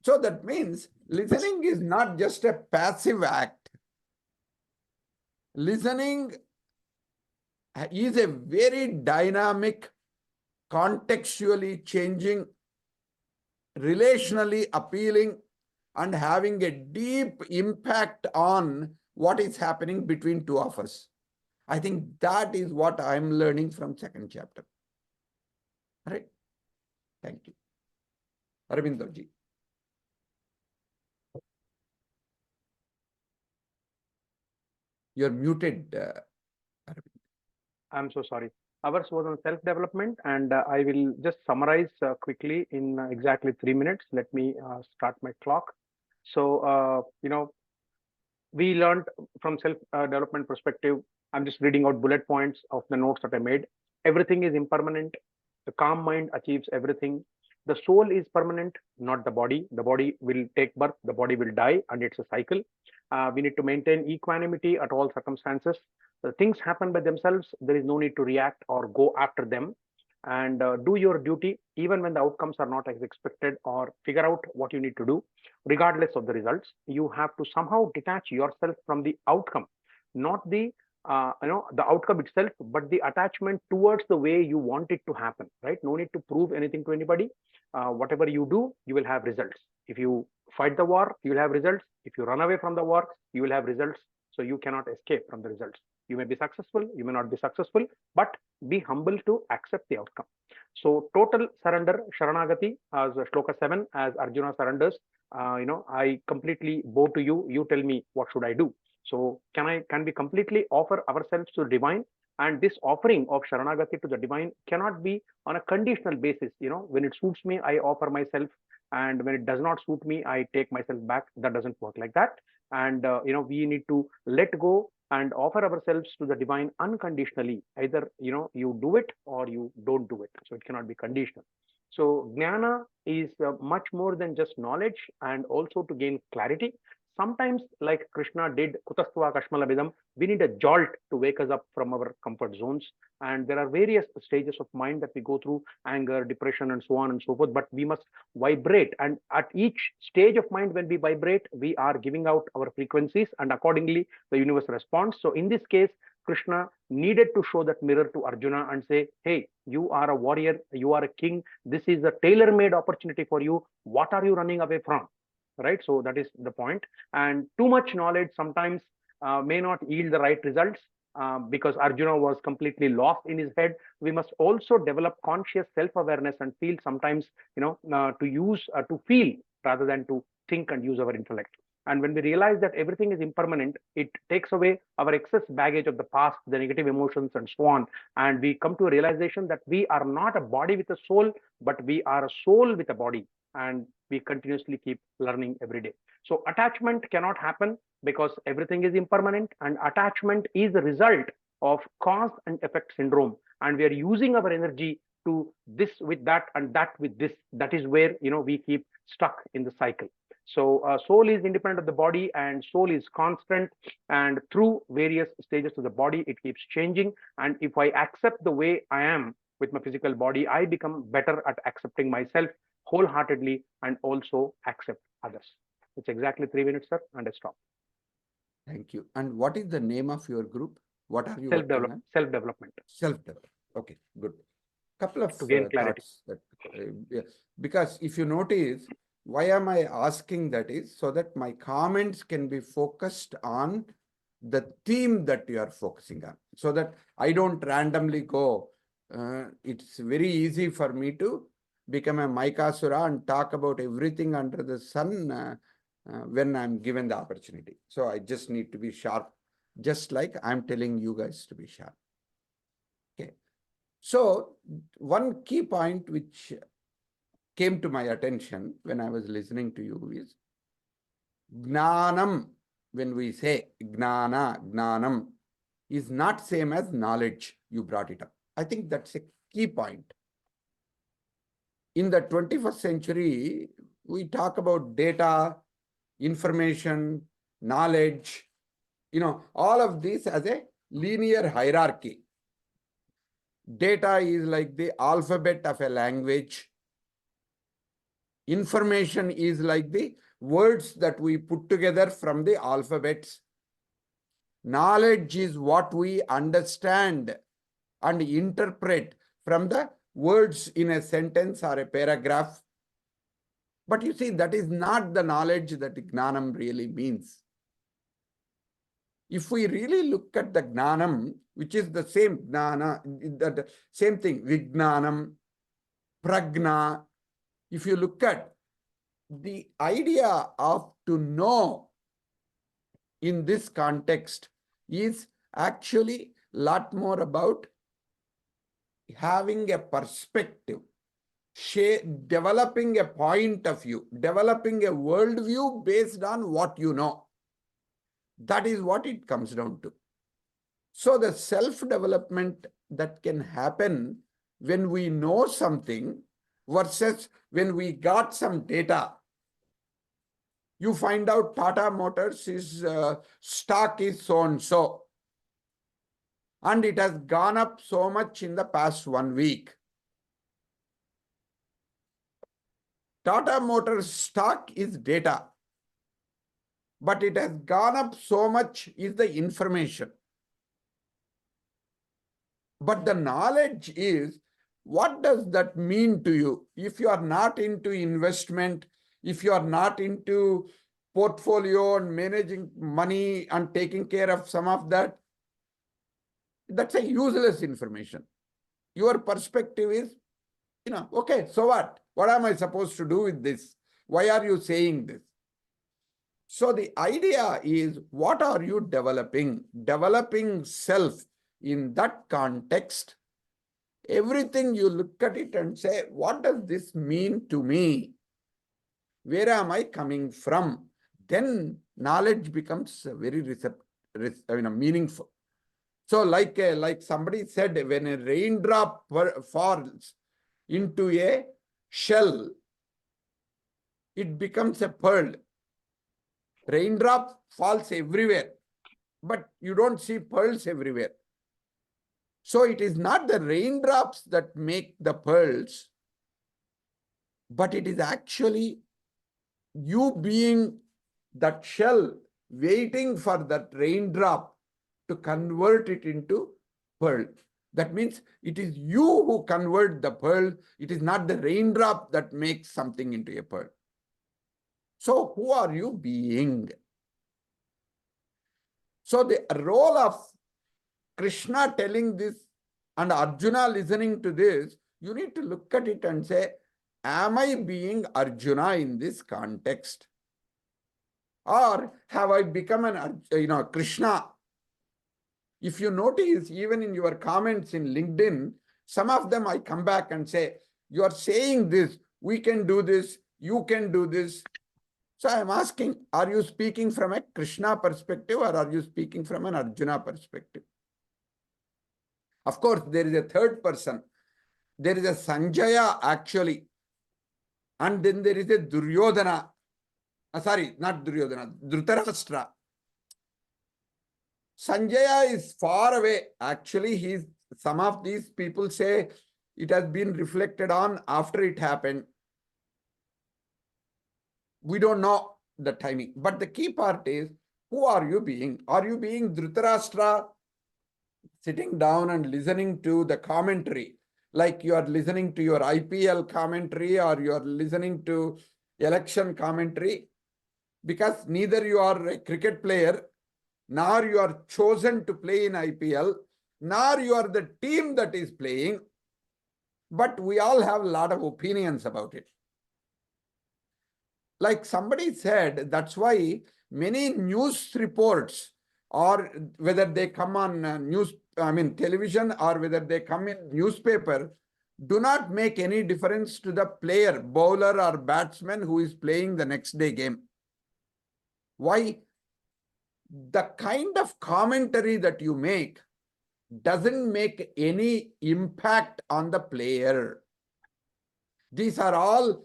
So that means listening is not just a passive act. Listening is a very dynamic, contextually changing, relationally appealing, and having a deep impact on what is happening between two of us. I think that is what I'm learning from second chapter. All right. Thank you. Arvindoji. You're muted, Arvind. I'm so sorry. Ours was on self-development, and I will just summarize quickly in exactly 3 minutes. Let me start my clock. So, we learned from self-development perspective. I'm just reading out bullet points of the notes that I made. Everything is impermanent. The calm mind achieves everything. The soul is permanent, not the body. The body will take birth, the body will die, and it's a cycle. We need to maintain equanimity at all circumstances. The things happen by themselves. There is no need to react or go after them. And do your duty even when the outcomes are not as expected, or figure out what you need to do regardless of the results. You have to somehow detach yourself from the outcome, not the the outcome itself, but the attachment towards the way you want it to happen, right? No need to prove anything to anybody. Whatever you do, you will have results. If you fight the war, you will have results. If you run away from the war, you will have results. So you cannot escape from the results. You may be successful, you may not be successful, but be humble to accept the outcome. So total surrender, Sharanagati, as Shloka 7, as Arjuna surrenders, I completely bow to you. You tell me what should I do. So can we completely offer ourselves to the divine? And this offering of Sharanagati to the divine cannot be on a conditional basis. When it suits me, I offer myself, and when it does not suit me, I take myself back. That doesn't work like that. And we need to let go and offer ourselves to the divine unconditionally. Either you do it or you don't do it. So it cannot be conditional. So jnana is much more than just knowledge, and also to gain clarity. Sometimes, like Krishna did, Kutastva Kashmalabidam, we need a jolt to wake us up from our comfort zones. And there are various stages of mind that we go through: anger, depression, and so on and so forth. But we must vibrate. And at each stage of mind, when we vibrate, we are giving out our frequencies, and accordingly, the universe responds. So in this case, Krishna needed to show that mirror to Arjuna and say, hey, you are a warrior, you are a king. This is a tailor-made opportunity for you. What are you running away from? Right? So that is the point. And too much knowledge sometimes may not yield the right results. Because Arjuna was completely lost in his head. We must also develop conscious self-awareness and feel sometimes, to feel rather than to think and use our intellect. And when we realize that everything is impermanent, it takes away our excess baggage of the past, the negative emotions, and so on. And we come to a realization that we are not a body with a soul, but we are a soul with a body. And we continuously keep learning every day. So attachment cannot happen because everything is impermanent, and attachment is the result of cause and effect syndrome. And we are using our energy to this with that and that with this. That is where we keep stuck in the cycle. So soul is independent of the body, and soul is constant, and through various stages of the body, it keeps changing. And if I accept the way I am with my physical body, I become better at accepting myself wholeheartedly and also accept others. It's exactly 3 minutes, sir, and I stop. Thank you. And what is the name of your group? What are you working on? Self-development. Self-development. Okay, good. Couple of To gain clarity. thoughts that, yeah. Because if you notice, why am I asking that is so that my comments can be focused on the theme that you are focusing on, so that I don't randomly go. It's very easy for me to become a Maikasura and talk about everything under the sun when I'm given the opportunity. So I just need to be sharp, just like I'm telling you guys to be sharp. Okay. So one key point which came to my attention when I was listening to you is Gnanam. When we say Gnanam is not same as knowledge. You brought it up. I think that's a key point. In the 21st century, we talk about data, information, knowledge, all of this as a linear hierarchy. Data is like the alphabet of a language. Information is like the words that we put together from the alphabets. Knowledge is what we understand and interpret from the words in a sentence or a paragraph. But you see, that is not the knowledge that Gnanam really means. If we really look at the Gnanam, which is the same Gnana, the same thing, Vignanam, Pragna, if you look at the idea of to know in this context is actually a lot more about having a perspective, developing a point of view, developing a worldview based on what you know. That is what it comes down to. So the self-development that can happen when we know something versus when we got some data. You find out Tata Motors is stock is so and so, and it has gone up so much in the past 1 week. Tata Motors stock is data, but it has gone up so much is the information. But the knowledge is, what does that mean to you? If you are not into investment, if you are not into portfolio and managing money and taking care of some of that, that's a useless information. Your perspective is, okay, so what? What am I supposed to do with this? Why are you saying this? So the idea is, what are you developing? Developing self in that context. Everything you look at it and say, what does this mean to me? Where am I coming from? Then knowledge becomes very meaningful. So like somebody said, when a raindrop falls into a shell, it becomes a pearl. Raindrop falls everywhere, but you don't see pearls everywhere. So it is not the raindrops that make the pearls, but it is actually you being that shell, waiting for that raindrop to convert it into pearl. That means it is you who convert the pearl. It is not the raindrop that makes something into a pearl. So who are you being? So the role of Krishna telling this and Arjuna listening to this, you need to look at it and say, am I being Arjuna in this context? Or have I become an Krishna? If you notice, even in your comments in LinkedIn, some of them I come back and say, you are saying this, we can do this, you can do this. So I am asking, are you speaking from a Krishna perspective or are you speaking from an Arjuna perspective? Of course, there is a third person. There is a Sanjaya actually. And then there is a Duryodhana. Sorry, not Duryodhana, Dhritarashtra. Sanjaya is far away. Actually, some of these people say it has been reflected on after it happened. We don't know the timing. But the key part is, who are you being? Are you being Dhritarashtra, sitting down and listening to the commentary, like you are listening to your IPL commentary or you are listening to election commentary? Because neither you are a cricket player, nor you are chosen to play in IPL, nor you are the team that is playing, but we all have a lot of opinions about it. Like somebody said, that's why many news reports, or whether they come on television or whether they come in newspaper, do not make any difference to the player, bowler or batsman who is playing the next day game. Why? The kind of commentary that you make doesn't make any impact on the player. These are all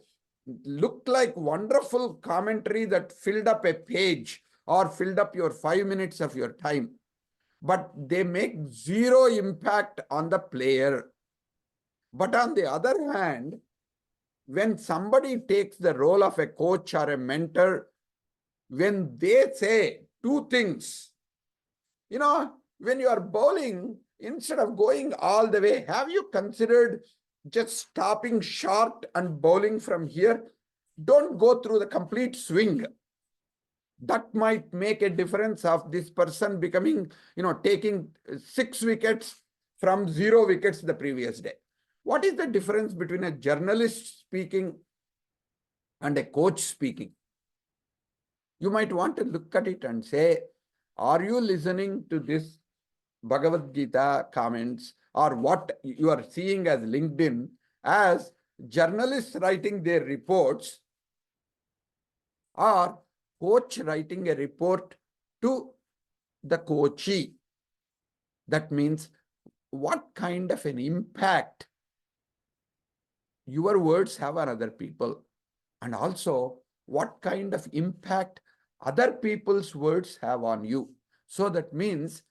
look like wonderful commentary that filled up a page or filled up your 5 minutes of your time, but they make zero impact on the player. But on the other hand, when somebody takes the role of a coach or a mentor, when they say two things, when you are bowling, instead of going all the way, have you considered just stopping short and bowling from here? Don't go through the complete swing. That might make a difference of this person becoming, taking 6 wickets from 0 wickets the previous day. What is the difference between a journalist speaking and a coach speaking? You might want to look at it and say, are you listening to this Bhagavad Gita comments or what you are seeing as LinkedIn as journalists writing their reports, or coach writing a report to the coachee? That means what kind of an impact your words have on other people, and also what kind of impact other people's words have on you. So that means,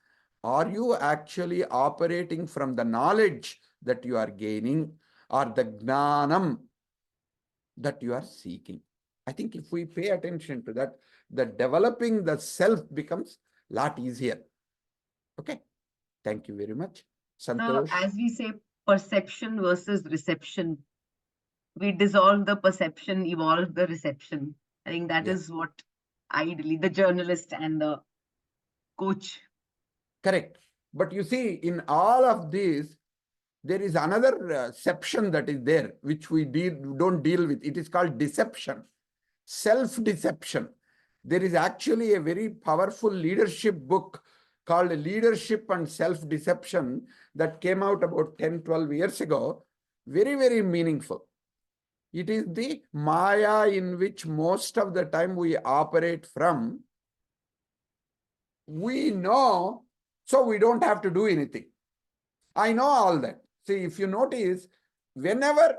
are you actually operating from the knowledge that you are gaining or the gnanam that you are seeking? I think if we pay attention to that, the developing the self becomes a lot easier. Okay. Thank you very much. Santosh. As we say, perception versus reception. we dissolve the perception, evolve the reception. I think that Yeah. is what ideally the journalist and the coach. Correct. But you see, in all of these, there is another section that is there, which we don't deal with. It is called deception, self-deception. There is actually a very powerful leadership book called Leadership and Self-Deception that came out about 10, 12 years ago. Very, very meaningful. It is the Maya in which most of the time we operate from. We know, so we don't have to do anything. I know all that. See, if you notice, whenever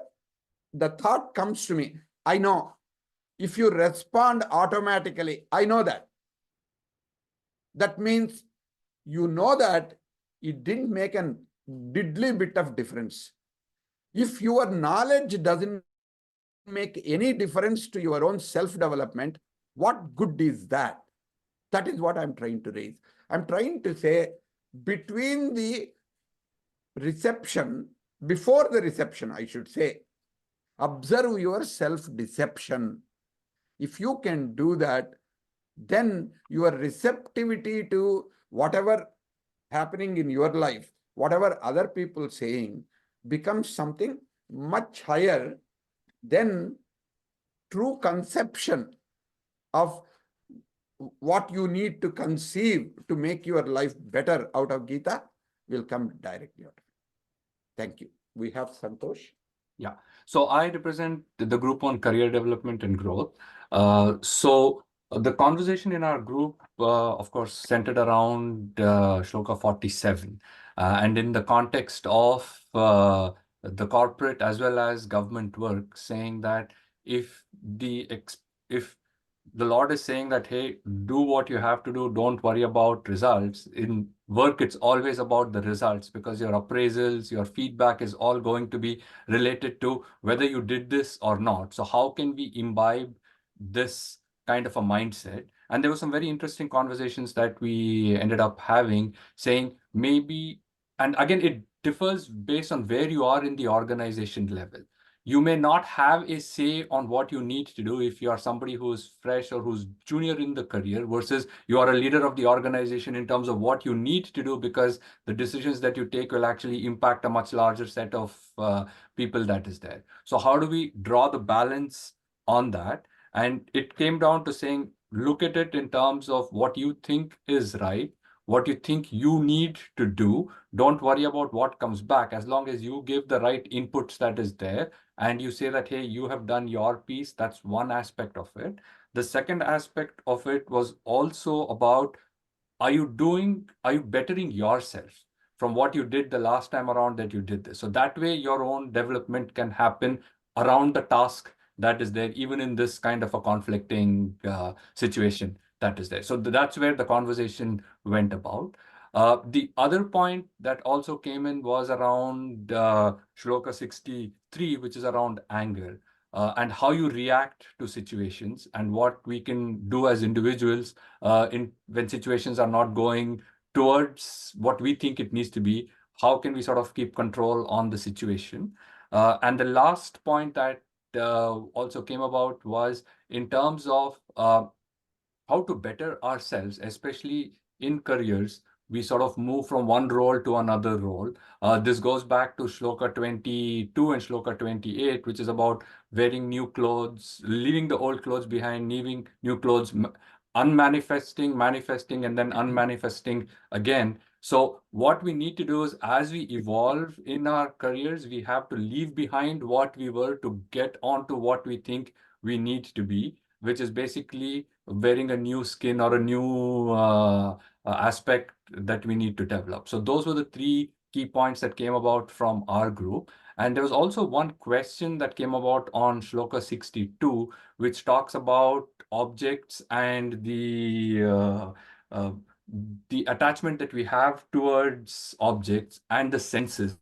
the thought comes to me, I know. If you respond automatically, I know that. That means you know that it didn't make a diddly bit of difference. If your knowledge doesn't make any difference to your own self-development, what good is that? That is what I'm trying to raise. I'm trying to say between the reception, before the reception, I should say, observe your self-deception. If you can do that, then your receptivity to whatever happening in your life, whatever other people saying, becomes something much higher than true conception of what you need to conceive to make your life better out of Gita will come directly out of it. Thank you. We have Santosh. Yeah. So I represent the group on career development and growth. The conversation in our group, of course, centered around Shloka 47. And in the context of the corporate as well as government work, saying that if if the Lord is saying that, hey, do what you have to do, don't worry about results. In work, it's always about the results, because your appraisals, your feedback is all going to be related to whether you did this or not. So how can we imbibe this kind of a mindset? And there were some very interesting conversations that we ended up having, saying maybe, and again, it differs based on where you are in the organization level. You may not have a say on what you need to do if you are somebody who's fresh or who's junior in the career, versus you are a leader of the organization in terms of what you need to do, because the decisions that you take will actually impact a much larger set of people that is there. So how do we draw the balance on that? And it came down to saying, look at it in terms of what you think is right, what you think you need to do. Don't worry about what comes back, as long as you give the right inputs that is there, and you say that, hey, you have done your piece. That's one aspect of it. The second aspect of it was also about, are you bettering yourself from what you did the last time around that you did this? So that way your own development can happen around the task that is there, even in this kind of a conflicting situation that is there. So that's where the conversation went about. The other point that also came in was around Shloka 63, which is around anger, and how you react to situations, and what we can do as individuals when situations are not going towards what we think it needs to be. How can we sort of keep control on the situation? And the last point that also came about was in terms of how to better ourselves, especially in careers. We sort of move from one role to another role. This goes back to Shloka 22 and Shloka 28, which is about wearing new clothes, leaving the old clothes behind, leaving new clothes, unmanifesting, manifesting, and then unmanifesting again. So what we need to do is, as we evolve in our careers, we have to leave behind what we were to get onto what we think we need to be, which is basically wearing a new skin or a new aspect that we need to develop. So those were the three key points that came about from our group. And there was also one question that came about on Shloka 62, which talks about objects and the attachment that we have towards objects and the senses.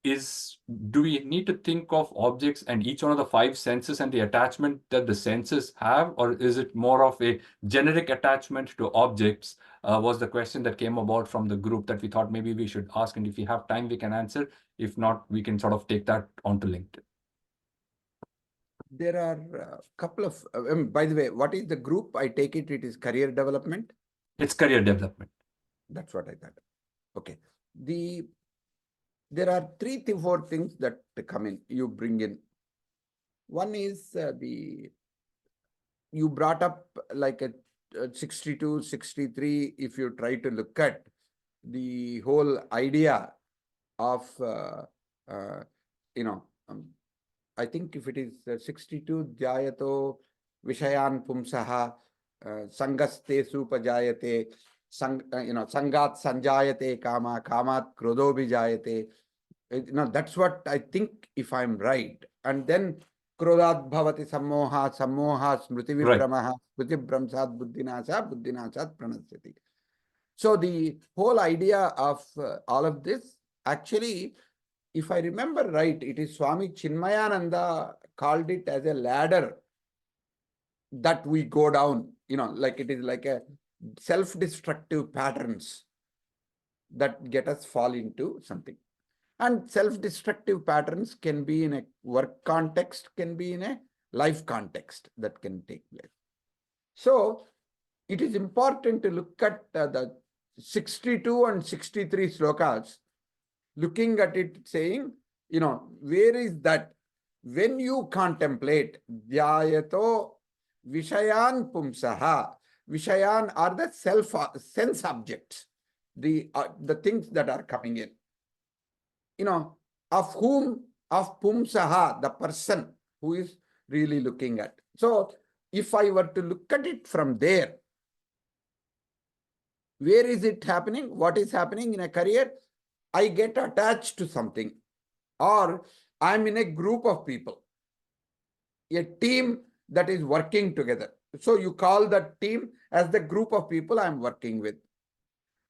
do we need to think of objects and each one of the 5 senses and the attachment that the senses have, or is it more of a generic attachment to objects? Was the question that came about from the group that we thought maybe we should ask, and if we have time, we can answer. If not, we can sort of take that onto LinkedIn. There are a couple of, by the way, what is the group? I take it is career development. It's career development. That's what I thought. Okay. There are 3 to 4 things that come in, you bring in. One is you brought up like a 62, 63, if you try to look at the whole idea of, I think if it is 62, Dhyayato Vishayan Pumsaha, Sangaste Supajayate, Sangat Sanjayate Kama, Kamat Krodobhi Jayate. That's what I think, if I'm right. And then Krodat Bhavati Sammoha, Sammoha Smriti Vibramaha, Smriti Bramsat Buddhinasa, Buddhinasat Pranasyati. So the whole idea of all of this, actually, if I remember right, it is Swami Chinmayananda called it as a ladder that we go down, like it is like a self-destructive patterns that get us fall into something. And self-destructive patterns can be in a work context, can be in a life context that can take place. So it is important to look at the 62 and 63 slokas, looking at it saying, where is that? When you contemplate, dhyayato vishayan pumsaha, vishayan are the sense objects, the things that are coming in. Of pumsaha, the person who is really looking at. So if I were to look at it from there, where is it happening? What is happening in a career? I get attached to something, or I'm in a group of people, a team that is working together. So you call that team as the group of people I'm working with.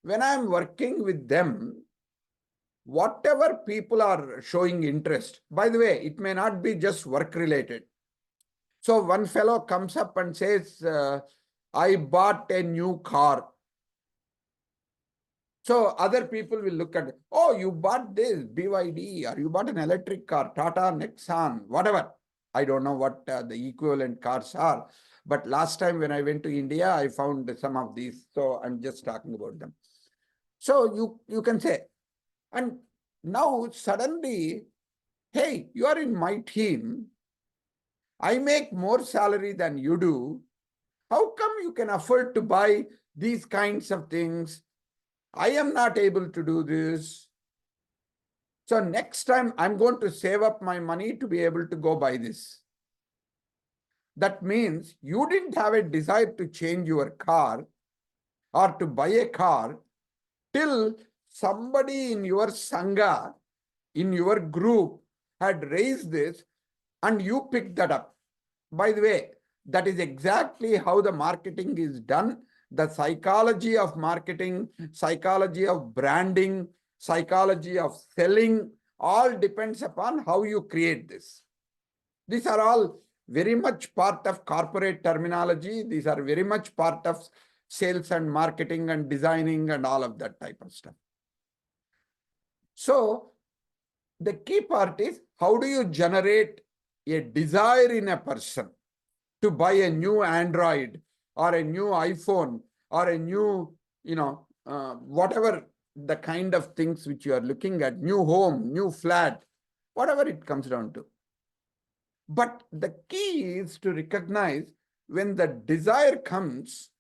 When I'm working with them, whatever people are showing interest, by the way, it may not be just work related. So one fellow comes up and says, I bought a new car. So other people will look at, oh, you bought this BYD, or you bought an electric car, Tata, Nexon, whatever. I don't know what the equivalent cars are. But last time when I went to India, I found some of these. So I'm just talking about them. So you can say, and now suddenly, hey, you are in my team. I make more salary than you do. How come you can afford to buy these kinds of things? I am not able to do this. So next time I'm going to save up my money to be able to go buy this. That means you didn't have a desire to change your car or to buy a car till somebody in your sangha, in your group had raised this and you picked that up. By the way, that is exactly how the marketing is done. The psychology of marketing, psychology of branding, psychology of selling, all depends upon how you create this. These are all very much part of corporate terminology. These are very much part of sales and marketing and designing and all of that type of stuff. So the key part is, how do you generate a desire in a person to buy a new Android or a new iPhone or a new, whatever the kind of things which you are looking at, new home, new flat, whatever it comes down to. But the key is to recognize when the desire comes,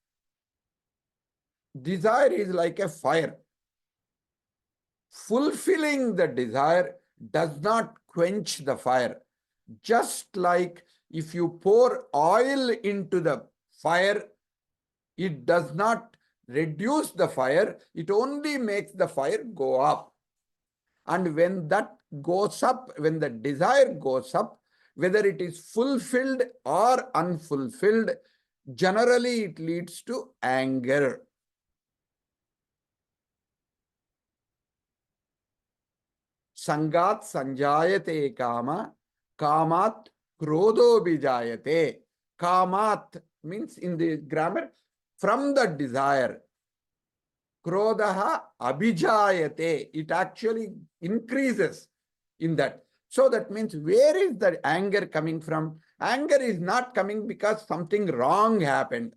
desire is like a fire. Fulfilling the desire does not quench the fire. Just like if you pour oil into the fire, it does not reduce the fire, it only makes the fire go up. And when that goes up, when the desire goes up, whether it is fulfilled or unfulfilled, generally it leads to anger. Sangat sanjayate kama, kamat krodho bijayate. Kamat means in the grammar, from the desire. Krodha abhijayate. It actually increases in that. So that means where is the anger coming from? Anger is not coming because something wrong happened.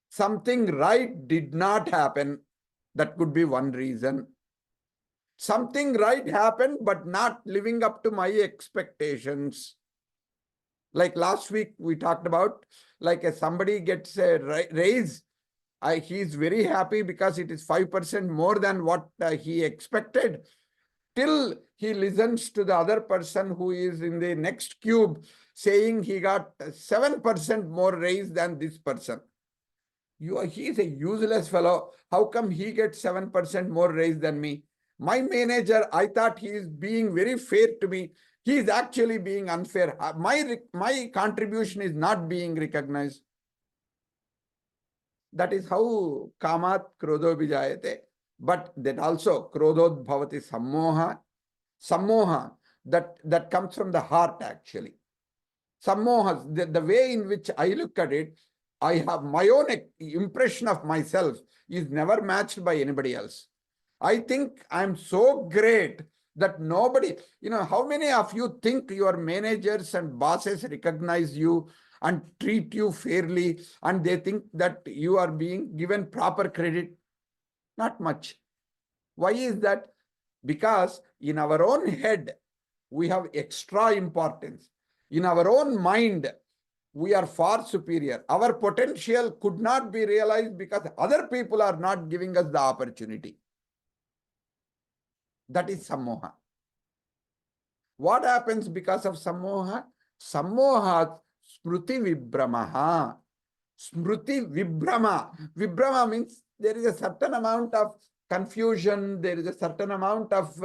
Something right did not happen. That could be one reason. Something right happened, but not living up to my expectations. Like last week we talked about, like if somebody gets a raise, he is very happy because it is 5% more than what he expected. Till he listens to the other person who is in the next cube saying he got 7% more raise than this person. He is a useless fellow. How come he gets 7% more raise than me? My manager, I thought he is being very fair to me. He is actually being unfair. My contribution is not being recognized. That is how kamat krodho vijayate. But then also krodhod bhavati sammoha. Sammoha, that comes from the heart actually. Sammoha, the way in which I look at it, I have my own impression of myself is never matched by anybody else. I think I'm so great that nobody, how many of you think your managers and bosses recognize you and treat you fairly and they think that you are being given proper credit? Not much. Why is that? Because in our own head, we have extra importance. In our own mind, we are far superior. Our potential could not be realized because other people are not giving us the opportunity. That is sammoha. What happens because of sammoha? Sammoha smruti vibramaha. Smruti vibrama. Vibrama means there is a certain amount of confusion, there is a certain amount of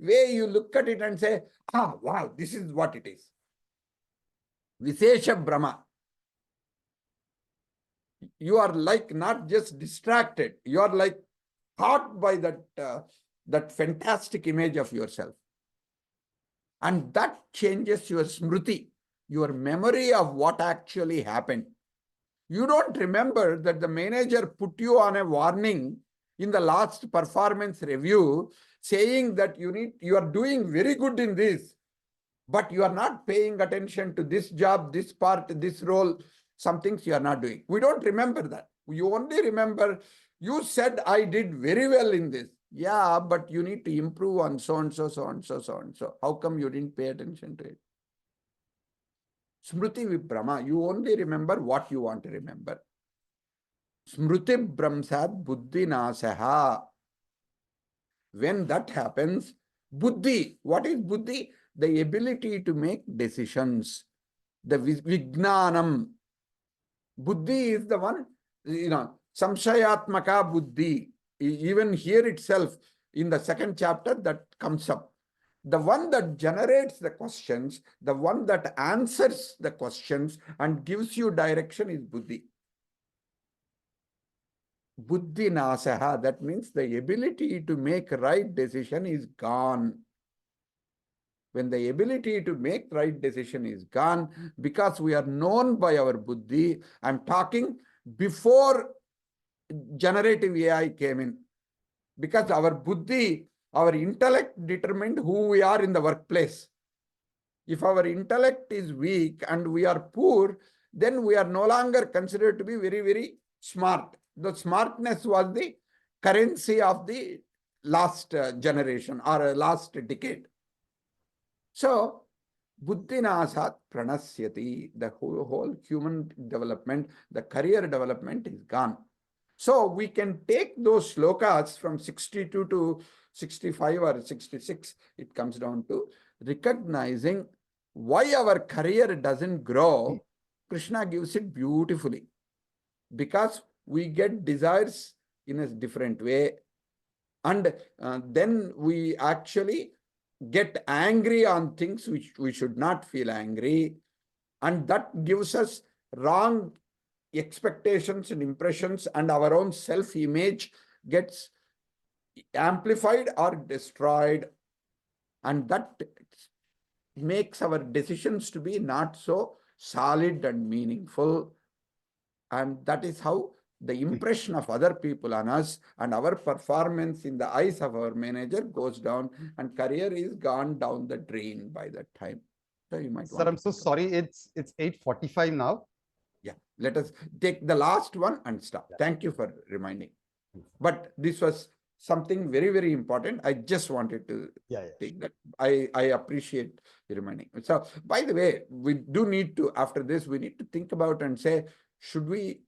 way you look at it and say, wow, this is what it is. Vishesha Brahma. You are like not just distracted, you are like caught by that fantastic image of yourself. And that changes your smruti, your memory of what actually happened. You don't remember that the manager put you on a warning in the last performance review saying that you are doing very good in this, but you are not paying attention to this job, this part, this role, some things you are not doing. We don't remember that. You only remember, you said I did very well in this. Yeah, but you need to improve on so and so, so and so, so and so. How come you didn't pay attention to it? Smruti vibrama, you only remember what you want to remember. Smruti brahmsad buddhi nasaha. When that happens, buddhi, what is buddhi? The ability to make decisions. The vijnanam. Buddhi is the one, samshayatmaka buddhi. Even here itself, in the second chapter, that comes up. The one that generates the questions, the one that answers the questions and gives you direction is buddhi. Buddhi nasaha, that means the ability to make right decision is gone. When the ability to make right decision is gone, because we are known by our buddhi, I'm talking before generative AI came in, because our buddhi, our intellect determined who we are in the workplace. If our intellect is weak and we are poor, then we are no longer considered to be very, very smart. The smartness was the currency of the last generation or last decade. So, buddhi nasat pranasyati, the whole human development, the career development is gone. So, we can take those slokas from 62 to 65 or 66, it comes down to recognizing why our career doesn't grow. Krishna gives it beautifully. Because we get desires in a different way. And then we actually get angry on things which we should not feel angry. And that gives us wrong expectations and impressions, and our own self-image gets amplified or destroyed. And that makes our decisions to be not so solid and meaningful. And that is how the impression of other people on us and our performance in the eyes of our manager goes down, and career is gone down the drain by that time. So you might Sir, want I'm to so think about sorry. It's 8:45 now. Yeah, let us take the last one and stop. Thank you for reminding. But this was something very, very important. I just wanted to take that. I appreciate the reminding. So, by the way, we do need to, after this, we need to think about and say, should we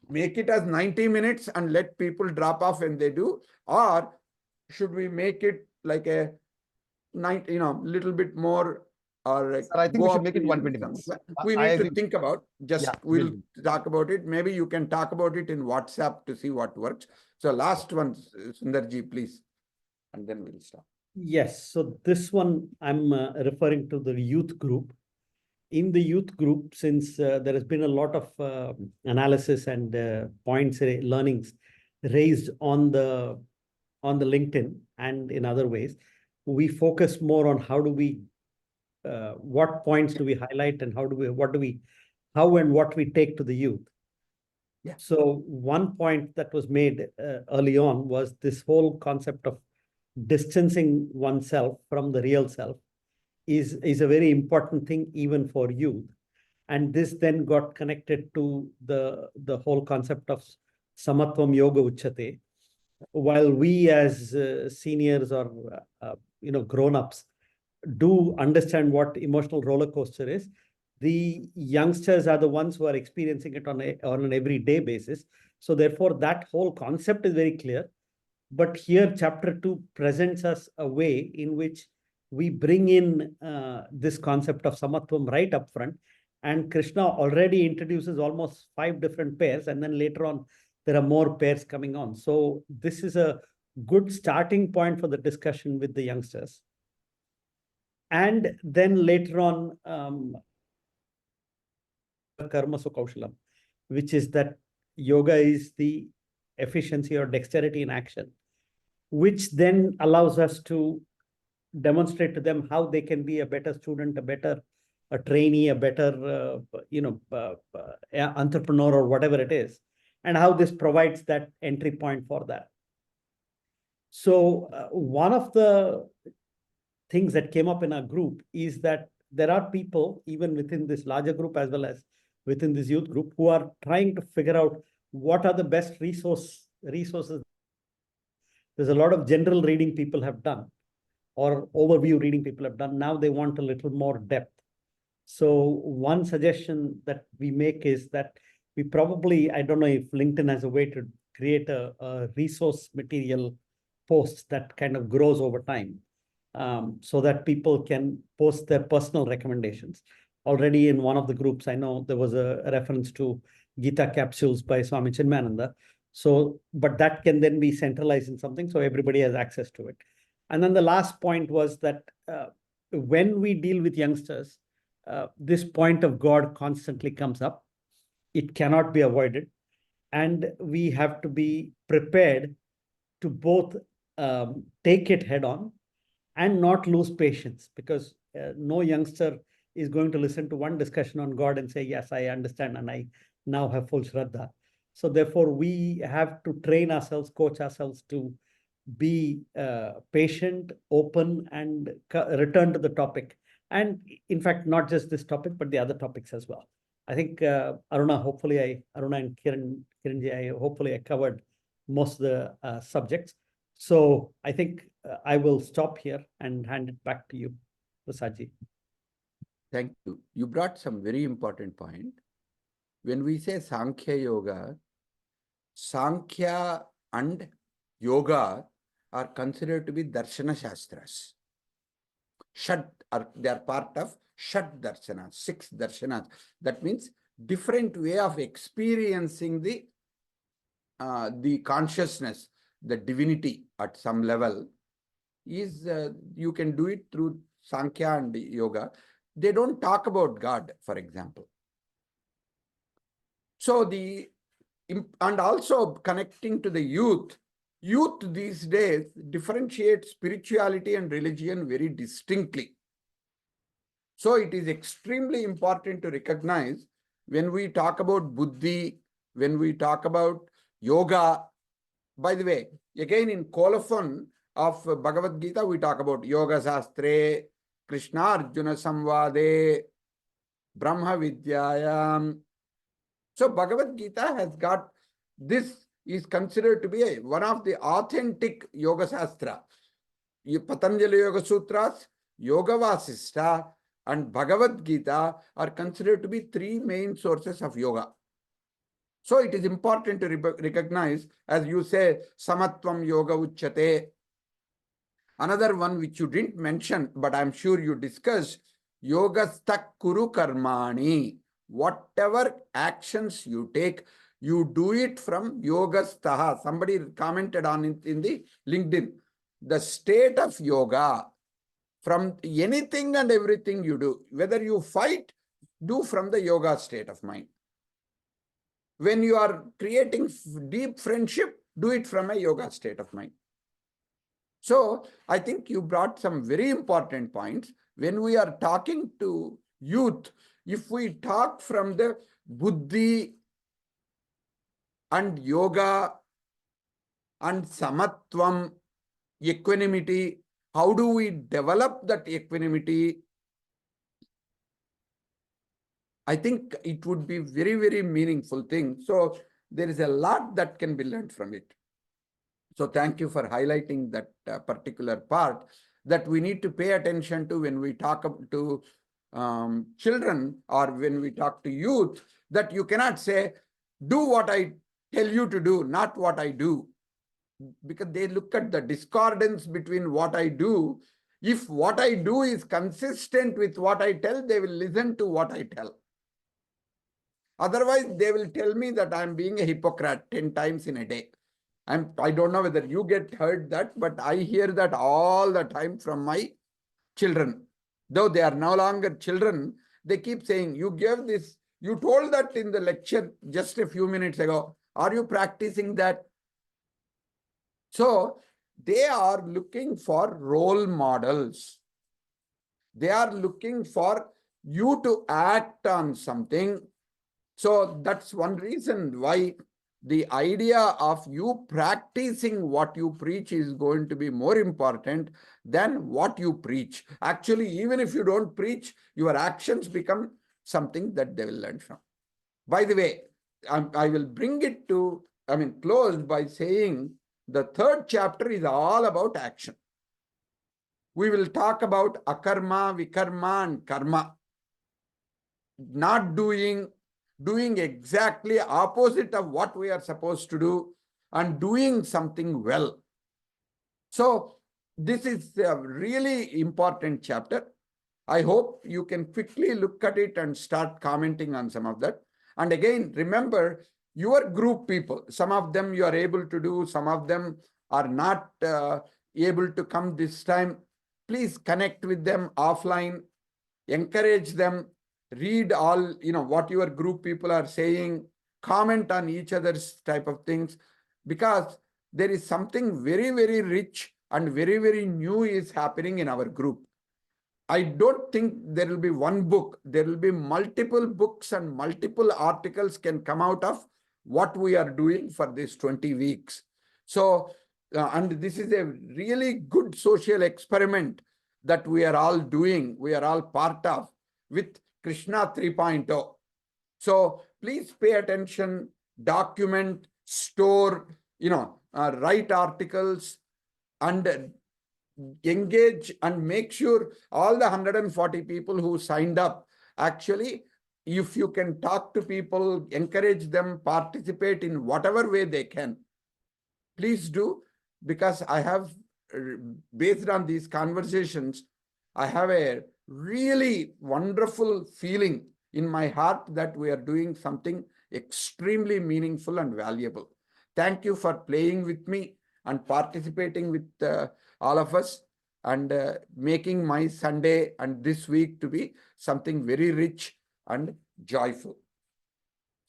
make it as 90 minutes and let people drop off when they do, or should we make it like a little bit more, or Sir, I think go we should up make to it you? 120 minutes. We I need to agree. think about, just Yeah, we'll will do. talk about it. Maybe you can talk about it in WhatsApp to see what works. So last one, Sundarji, please, and then we'll stop. Yes, so this one I'm referring to the youth group. In the youth group, since there has been a lot of analysis and points, learnings raised on the LinkedIn and in other ways, we focus more on how do we, what points do we highlight, and how and what we take to the youth. Yeah. So one point that was made early on was this whole concept of distancing oneself from the real self is a very important thing even for youth. And this then got connected to the whole concept of samatvam yoga uchyate. While we as seniors or grown-ups do understand what emotional roller coaster is, the youngsters are the ones who are experiencing it on an everyday basis. So therefore, that whole concept is very clear. But here, chapter 2 presents us a way in which we bring in this concept of samatvam right up front. And Krishna already introduces almost 5 different pairs. And then later on, there are more pairs coming on. So this is a good starting point for the discussion with the youngsters. And then later on, karma kaushalam, which is that yoga is the efficiency or dexterity in action, which then allows us to demonstrate to them how they can be a better student, a trainee, a better entrepreneur, or whatever it is, and how this provides that entry point for that. So one of the things that came up in our group is that there are people, even within this larger group as well as within this youth group, who are trying to figure out what are the best resources. There's a lot of general reading people have done, or overview reading people have done. Now they want a little more depth. So one suggestion that we make is that we probably, I don't know if LinkedIn has a way to create a resource material post that kind of grows over time, so that people can post their personal recommendations. Already in one of the groups, I know there was a reference to Gita capsules by Swami Chinmayananda. So, but that can then be centralized in something, so everybody has access to it. And then the last point was that when we deal with youngsters, this point of God constantly comes up. It cannot be avoided. And we have to be prepared to both take it head on and not lose patience, because no youngster is going to listen to one discussion on God and say, yes, I understand, and I now have full Shraddha. So therefore, we have to train ourselves, coach ourselves to be patient, open, and return to the topic. And in fact, not just this topic, but the other topics as well. I think Aruna and Kiranji, hopefully I covered most of the subjects. So I think I will stop here and hand it back to you, Prasadji. Thank you. You brought some very important point. When we say Sankhya Yoga, Sankhya and Yoga are considered to be Darshana Shastras. They are part of Shat Darshanas, 6 Darshanas. That means different way of experiencing the consciousness, the divinity at some level is, you can do it through Sankhya and Yoga. They don't talk about God, for example. So and also connecting to the youth, youth these days differentiate spirituality and religion very distinctly. So it is extremely important to recognize when we talk about buddhi, when we talk about yoga. By the way, again in colophon of Bhagavad Gita, we talk about Yoga Shastre, Krishna Arjuna Samvade, Brahma Vidyayam. So Bhagavad Gita has got, this is considered to be one of the authentic Yoga Shastra. Patanjali Yoga Sutras, Yoga Vasistha, and Bhagavad Gita are considered to be three main sources of yoga. So it is important to recognize, as you say, Samatvam Yoga Uchyate. Another one which you didn't mention, but I'm sure you discussed, Yogastak Kuru Karmani. Whatever actions you take, you do it from Yogastaha. Somebody commented on it in the LinkedIn. The state of yoga, from anything and everything you do, whether you fight, do from the yoga state of mind. When you are creating deep friendship, do it from a yoga state of mind. So I think you brought some very important points. When we are talking to youth, if we talk from the buddhi and yoga and samatvam, equanimity, how do we develop that equanimity? I think it would be very, very meaningful thing. So there is a lot that can be learned from it. So thank you for highlighting that particular part that we need to pay attention to when we talk to children or when we talk to youth, that you cannot say, do what I tell you to do, not what I do. Because they look at the discordance between what I do. If what I do is consistent with what I tell, they will listen to what I tell. Otherwise, they will tell me that I'm being a hypocrite 10 times in a day. I don't know whether you get heard that, but I hear that all the time from my children. Though they are no longer children, they keep saying, you gave this, you told that in the lecture just a few minutes ago. Are you practicing that? So they are looking for role models. They are looking for you to act on something. So that's one reason why the idea of you practicing what you preach is going to be more important than what you preach. Actually, even if you don't preach, your actions become something that they will learn from. By the way, I will bring it to, closed by saying the third chapter is all about action. We will talk about akarma, vikarma, and karma. Not doing exactly opposite of what we are supposed to do, and doing something well. So this is a really important chapter. I hope you can quickly look at it and start commenting on some of that. And again, remember your group people, some of them you are able to do, some of them are not able to come this time. Please connect with them offline, encourage them, read all, what your group people are saying, comment on each other's type of things, because there is something very, very rich and very, very new is happening in our group. I don't think there will be one book. There will be multiple books and multiple articles can come out of what we are doing for these 20 weeks. So, and this is a really good social experiment that we are all doing, we are all part of with Krishna 3.0. So please pay attention, document, store, write articles, and engage and make sure all the 140 people who signed up, actually, if you can talk to people, encourage them, participate in whatever way they can, please do, because I have, based on these conversations, I have a really wonderful feeling in my heart that we are doing something extremely meaningful and valuable. Thank you for playing with me and participating with all of us, and making my Sunday and this week to be something very rich and joyful.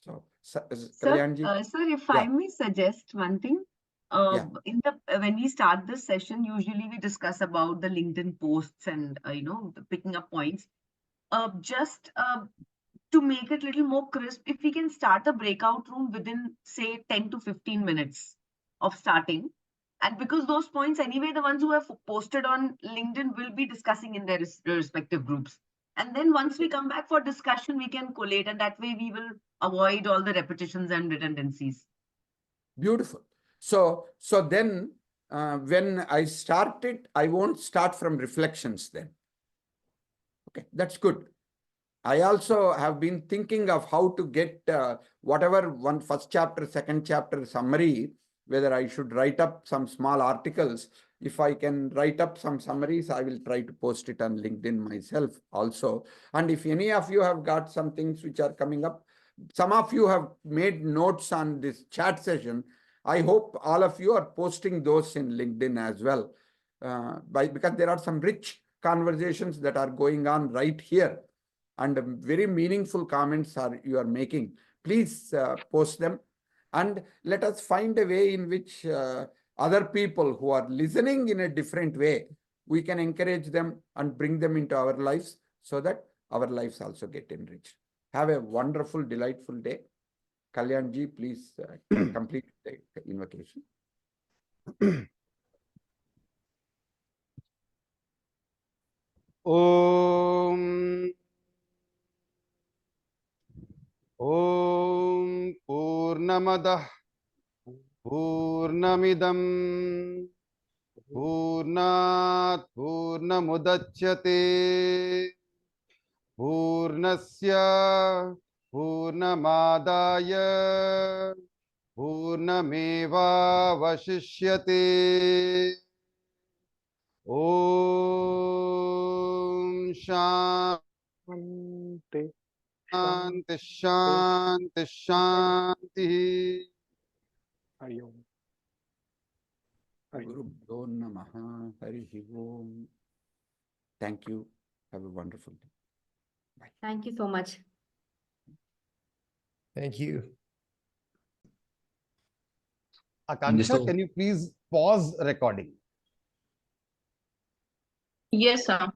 So, Sir, Kalyanji? sir, if Yeah. I may suggest one thing, Yeah. When we start this session, usually we discuss about the LinkedIn posts and picking up points. Just to make it a little more crisp, if we can start a breakout room within, say, 10 to 15 minutes of starting. And because those points, anyway, the ones who have posted on LinkedIn will be discussing in their respective groups. And then once we come back for discussion, we can collate, and that way we will avoid all the repetitions and redundancies. Beautiful. So then when I start it, I won't start from reflections then. Okay, that's good. I also have been thinking of how to get whatever first chapter, second chapter summary, whether I should write up some small articles. If I can write up some summaries, I will try to post it on LinkedIn myself also. And if any of you have got some things which are coming up, some of you have made notes on this chat session. I hope all of you are posting those in LinkedIn as well, because there are some rich conversations that are going on right here, and very meaningful comments you are making. Please post them, and let us find a way in which other people who are listening in a different way, we can encourage them and bring them into our lives so that our lives also get enriched. Have a wonderful, delightful day. Kalyanji, please complete the invocation. Om Purnamadah Purnamidam Purnat Purnamudachyate Purnasya Purnamadaya Purnameva Vashishyate. Om Shanti Shanti Shanti Shanti. Hari Om. Hari Om. Gurubhyo Namaha. Harihi Om. Thank you. Have a wonderful day. Bye. Thank you so much. Thank you. Akanksha, can you please pause recording? Yes, sir.